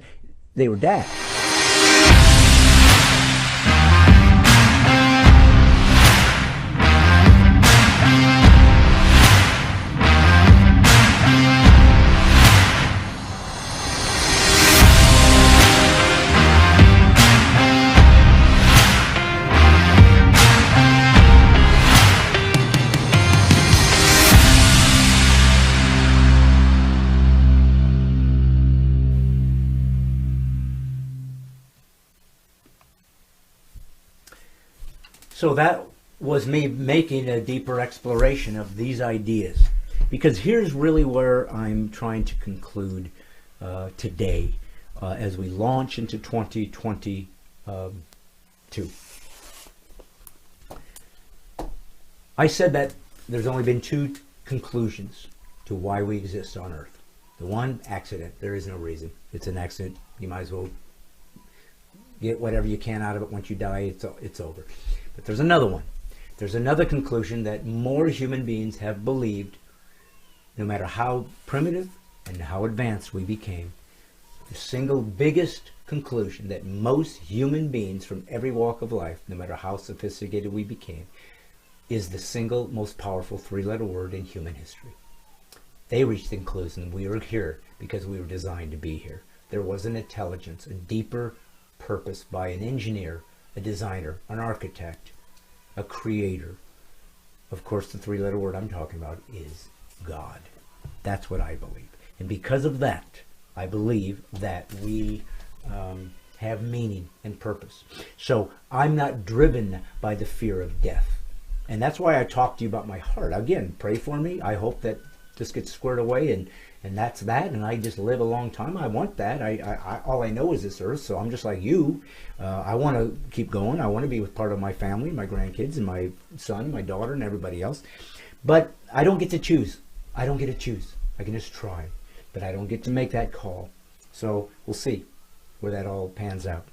Speaker 1: they were dashed. So that was me making a deeper exploration of these ideas, because here's really where I'm trying to conclude today as we launch into 2022. I said that there's only been two conclusions to why we exist on Earth. The one, accident. There is no reason. It's an accident. You might as well get whatever you can out of it. Once you die, it's over. But there's another one. There's another conclusion that more human beings have believed, no matter how primitive and how advanced we became, the single biggest conclusion that most human beings from every walk of life, no matter how sophisticated we became, is the single most powerful three-letter word in human history. They reached the conclusion we were here because we were designed to be here. There was an intelligence, a deeper purpose by an engineer, a designer, an architect, a creator. Of course, the three-letter word I'm talking about is God. That's what I believe. And because of that, I believe that we have meaning and purpose. So I'm not driven by the fear of death. And that's why I talk to you about my heart. Again, pray for me. I hope that this gets squared away and that's that, and I just live a long time. I want that. I all I know is this earth, so I'm just like you. I want to keep going. I want to be with part of my family, my grandkids, and my son, my daughter, and everybody else. But I don't get to choose. I don't get to choose. I can just try, but I don't get to make that call. So we'll see where that all pans out.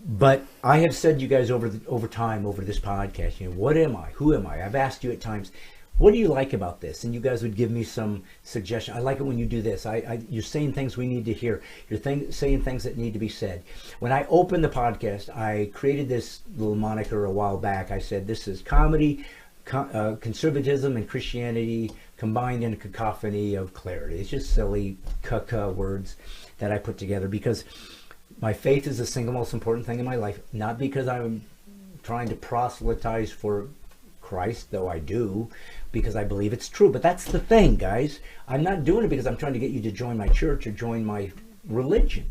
Speaker 1: But I have said to you guys over time, over this podcast, you know, what am I? Who am I? I've asked you at times, what do you like about this? And you guys would give me some suggestion. I like it when you do this. You're saying things we need to hear. You're saying things that need to be said. When I opened the podcast, I created this little moniker a while back. I said, this is comedy, conservatism, and Christianity combined in a cacophony of clarity. It's just silly words that I put together because my faith is the single most important thing in my life. Not because I'm trying to proselytize for Christ, though I do, because I believe it's true. But that's the thing, guys. I'm not doing it because I'm trying to get you to join my church or join my religion.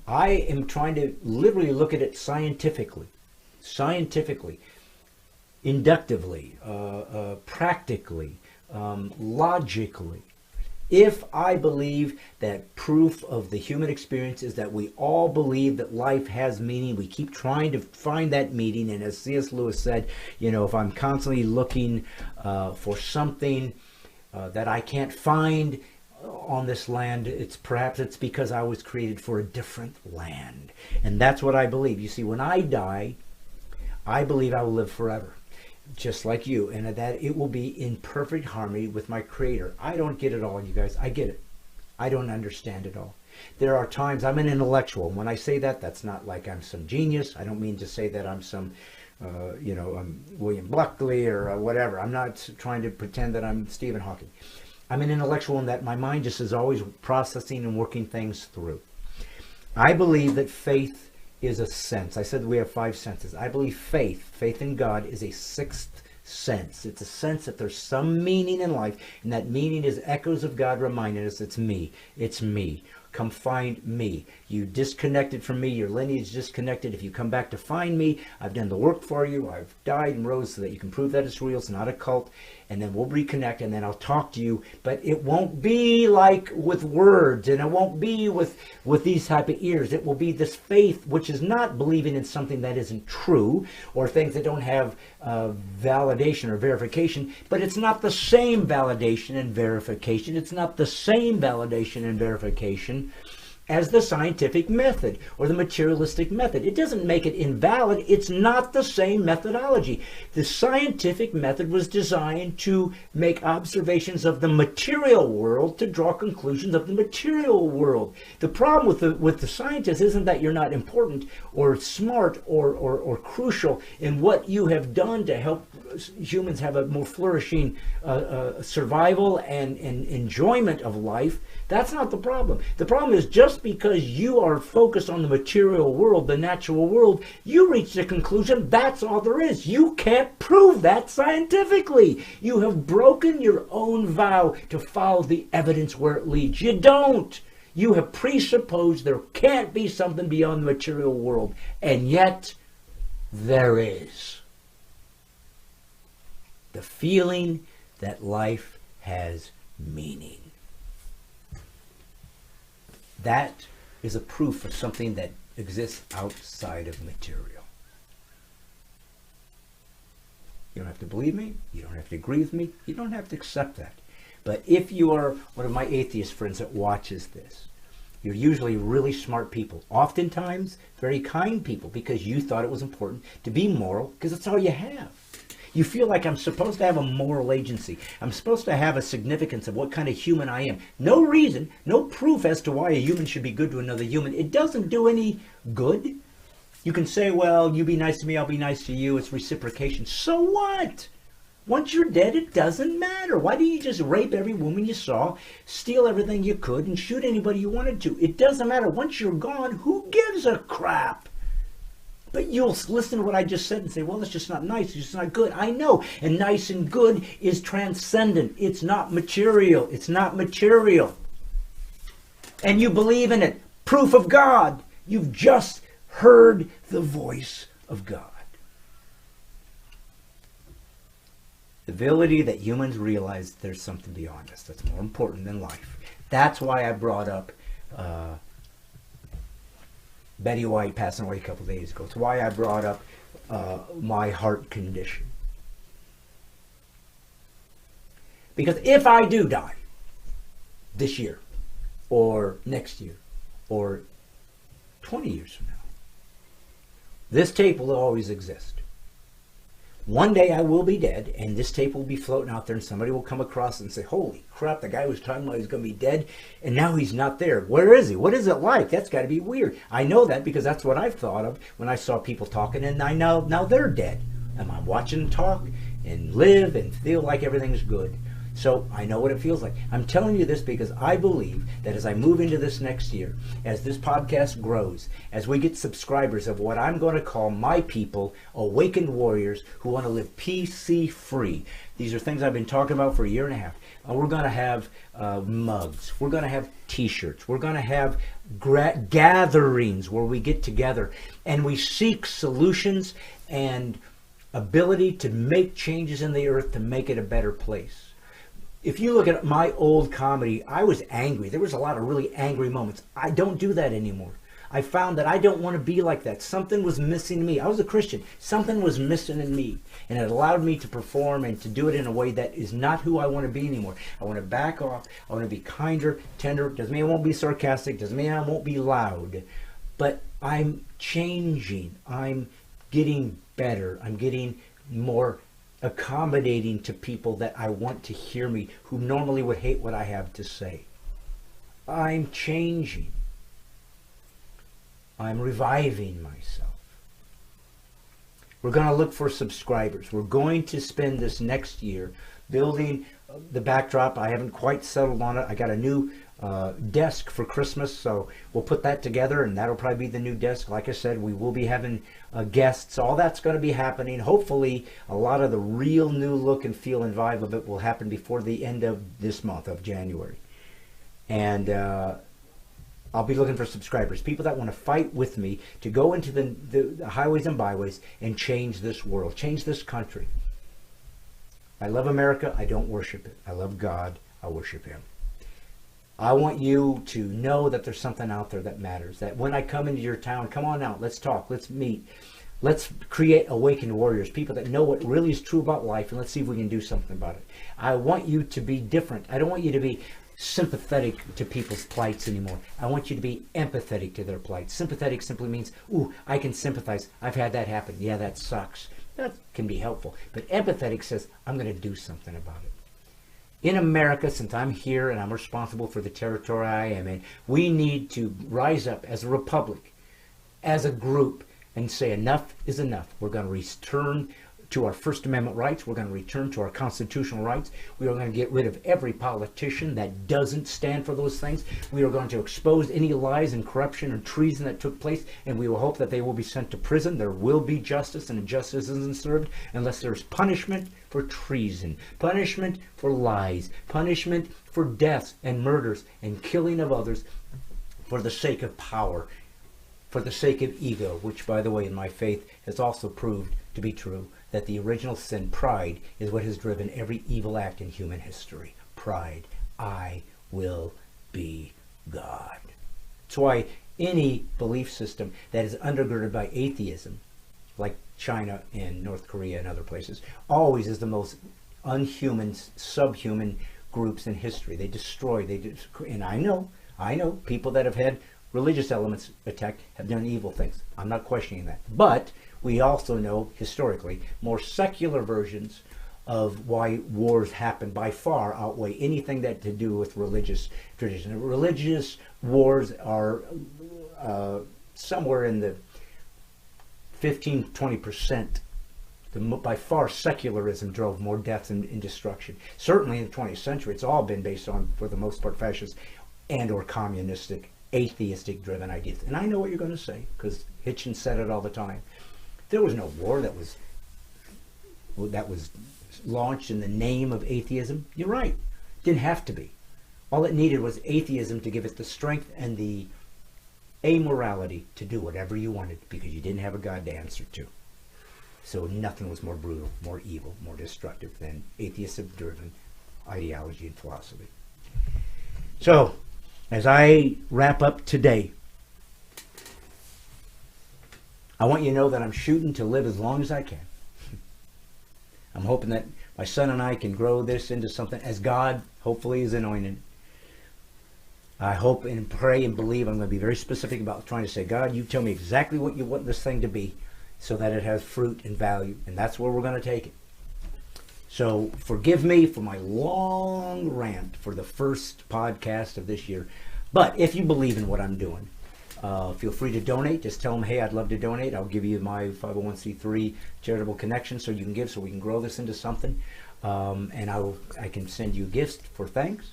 Speaker 1: I am trying to literally look at it scientifically, inductively, practically, logically. If I believe that proof of the human experience is that we all believe that life has meaning, we keep trying to find that meaning, and as C.S. Lewis said, you know, if I'm constantly looking for something that I can't find on this land, perhaps it's because I was created for a different land. And that's what I believe. You see, when I die, I believe I will live forever, just like you, and that it will be in perfect harmony with my Creator. I don't get it all, you guys. I get it. I don't understand it all. There are times I'm an intellectual. When I say that, that's not like I'm some genius. I don't mean to say that I'm some, I'm William Buckley or whatever. I'm not trying to pretend that I'm Stephen Hawking. I'm an intellectual in that my mind just is always processing and working things through. I believe that faith is a sense. I said we have 5 senses. I believe faith in God is a 6th sense. It's a sense that there's some meaning in life, and that meaning is echoes of God reminding us it's me. Come find me. You disconnected from me. Your lineage disconnected. If you come back to find me, I've done the work for you. I've died and rose so that you can prove that it's real. It's not a cult. And then we'll reconnect, and then I'll talk to you. But it won't be like with words, and it won't be with these type of ears. It will be this faith, which is not believing in something that isn't true, or things that don't have validation or verification. But it's not the same validation and verification. It's not the same validation and verification as the scientific method or the materialistic method. It doesn't make it invalid. It's not the same methodology. The scientific method was designed to make observations of the material world, to draw conclusions of the material world. The problem with the scientists isn't that you're not important or smart or crucial in what you have done to help humans have a more flourishing survival and enjoyment of life. That's not the problem. The problem is just because you are focused on the material world, the natural world, you reach the conclusion that's all there is. You can't prove that scientifically. You have broken your own vow to follow the evidence where it leads. You don't. You have presupposed there can't be something beyond the material world, and yet there is. The feeling that life has meaning. That is a proof of something that exists outside of material. You don't have to believe me. You don't have to agree with me. You don't have to accept that. But if you are one of my atheist friends that watches this, you're usually really smart people. Oftentimes, very kind people, because you thought it was important to be moral, because that's all you have. You feel like I'm supposed to have a moral agency. I'm supposed to have a significance of what kind of human I am. No reason, no proof as to why a human should be good to another human. It doesn't do any good. You can say, well, you be nice to me, I'll be nice to you. It's reciprocation. So what? Once you're dead, it doesn't matter. Why didn't you just rape every woman you saw, steal everything you could, and shoot anybody you wanted to? It doesn't matter. Once you're gone, who gives a crap? But you'll listen to what I just said and say, well, it's just not nice. It's just not good. I know. And nice and good is transcendent. It's not material. It's not material. And you believe in it. Proof of God. You've just heard the voice of God. The ability that humans realize there's something beyond us that's more important than life. That's why I brought up Betty White passing away a couple of days ago. It's why I brought up my heart condition. Because if I do die this year, or next year, or 20 years from now, this tape will always exist. One day I will be dead, and this tape will be floating out there, and somebody will come across and say, holy crap, the guy was talking about he's going to be dead, and now he's not there. Where is he? What is it like? That's got to be weird. I know that because that's what I've thought of when I saw people talking, and I know now they're dead. And I'm watching them talk and live and feel like everything's good. So I know what it feels like. I'm telling you this because I believe that as I move into this next year, as this podcast grows, as we get subscribers of what I'm going to call my people, awakened warriors who want to live PC free. These are things I've been talking about for a year and a half. We're going to have mugs. We're going to have t-shirts. We're going to have gatherings where we get together and we seek solutions and ability to make changes in the earth to make it a better place. If you look at my old comedy, I was angry. There was a lot of really angry moments. I don't do that anymore. I found that I don't want to be like that. Something was missing in me. I was a Christian. Something was missing in me. And it allowed me to perform and to do it in a way that is not who I want to be anymore. I want to back off. I want to be kinder, tender. Doesn't mean I won't be sarcastic. Doesn't mean I won't be loud. But I'm changing. I'm getting better. I'm getting more accommodating to people that I want to hear me, who normally would hate what I have to say. I'm changing. I'm reviving myself. We're going to look for subscribers. We're going to spend this next year building the backdrop. I haven't quite settled on it. I got a new desk for Christmas, so we'll put that together, and that'll probably be the new desk. Like I said, we will be having guests. All that's going to be happening. Hopefully, a lot of the real new look and feel and vibe of it will happen before the end of this month of January. And I'll be looking for subscribers, people that want to fight with me to go into the highways and byways and change this world, change this country. I love America. I don't worship it. I love God. I worship Him. I want you to know that there's something out there that matters, that when I come into your town, come on out, let's talk, let's meet, let's create awakened warriors, people that know what really is true about life, and let's see if we can do something about it. I want you to be different. I don't want you to be sympathetic to people's plights anymore. I want you to be empathetic to their plight. Sympathetic simply means, ooh, I can sympathize. I've had that happen. Yeah, that sucks. That can be helpful. But empathetic says, I'm going to do something about it. In America, since I'm here and I'm responsible for the territory I am in, we need to rise up as a republic, as a group, and say enough is enough. We're going to return to our First Amendment rights. We're going to return to our constitutional rights. We are going to get rid of every politician that doesn't stand for those things. We are going to expose any lies and corruption and treason that took place, and we will hope that they will be sent to prison. There will be justice, and justice isn't served unless there's punishment for treason, punishment for lies, punishment for deaths and murders and killing of others for the sake of power, for the sake of ego, which, by the way, in my faith has also proved to be true, that the original sin, pride, is what has driven every evil act in human history. Pride. I will be God. That's why any belief system that is undergirded by atheism, like China and North Korea and other places, always is the most unhuman, subhuman groups in history. They destroy, and I know people that have had religious elements attacked have done evil things. I'm not questioning that. But we also know, historically, more secular versions of why wars happen by far outweigh anything that to do with religious tradition. Religious wars are somewhere in the 15-20%. By far, secularism drove more deaths and destruction. Certainly in the 20th century, it's all been based on, for the most part, fascist and or communistic, atheistic-driven ideas. And I know what you're going to say, because Hitchens said it all the time. There was no war that was launched in the name of atheism. You're right. Didn't have to be. All it needed was atheism to give it the strength and the amorality to do whatever you wanted, because you didn't have a God to answer to. So nothing was more brutal, more evil, more destructive than atheism-driven ideology and philosophy. So, as I wrap up today, I want you to know that I'm shooting to live as long as I can. I'm hoping that my son and I can grow this into something as God hopefully is anointed. I hope and pray and believe I'm going to be very specific about trying to say, God, you tell me exactly what you want this thing to be so that it has fruit and value. And that's where we're going to take it. So forgive me for my long rant for the first podcast of this year. But if you believe in what I'm doing, feel free to donate. Just tell them, hey, I'd love to donate. I'll give you my 501c3 charitable connection so you can give, so we can grow this into something. And I can send you gifts for thanks.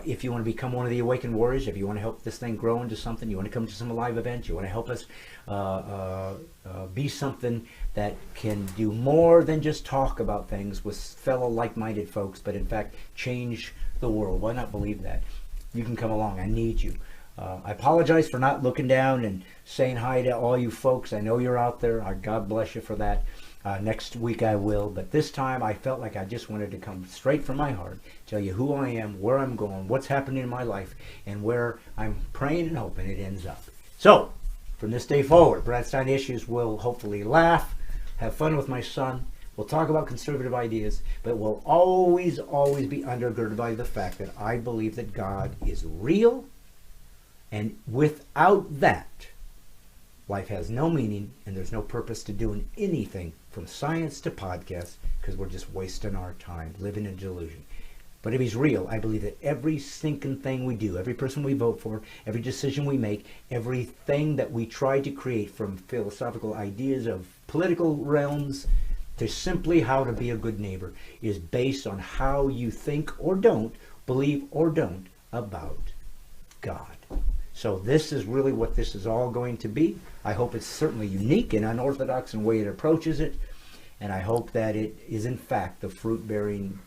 Speaker 1: If you want to become one of the Awakened Warriors, if you want to help this thing grow into something, you want to come to some live events, you want to help us be something that can do more than just talk about things with fellow like-minded folks, but in fact change the world. Why not believe that? You can come along. I need you. I apologize for not looking down and saying hi to all you folks. I know you're out there. God bless you for that. Next week I will, but this time I felt like I just wanted to come straight from my heart, tell you who I am, where I'm going, what's happening in my life, and where I'm praying and hoping it ends up. So, from this day forward, Brad Stine Issues will hopefully laugh, have fun with my son. We'll talk about conservative ideas, but we'll always, always be undergirded by the fact that I believe that God is real, and without that, life has no meaning, and there's no purpose to doing anything from science to podcasts, because we're just wasting our time living in delusion. But if he's real, I believe that every stinking thing we do, every person we vote for, every decision we make, everything that we try to create, from philosophical ideas of political realms to simply how to be a good neighbor, is based on how you think or don't, believe or don't about God. So this is really what this is all going to be. I hope it's certainly unique and unorthodox in the way it approaches it. And I hope that it is in fact the fruit-bearing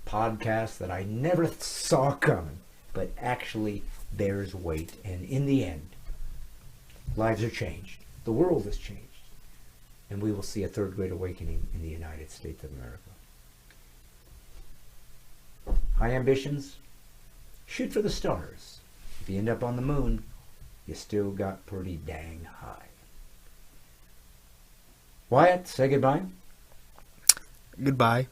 Speaker 1: podcast that I never saw coming, but actually bears weight. And in the end, lives are changed. The world has changed. And we will see a third great awakening in the United States of America. High ambitions, shoot for the stars. If you end up on the moon, you still got pretty dang high. Wyatt, say goodbye.
Speaker 2: Goodbye.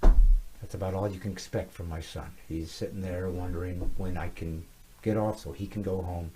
Speaker 1: That's about all you can expect from my son. He's sitting there wondering when I can get off so he can go home.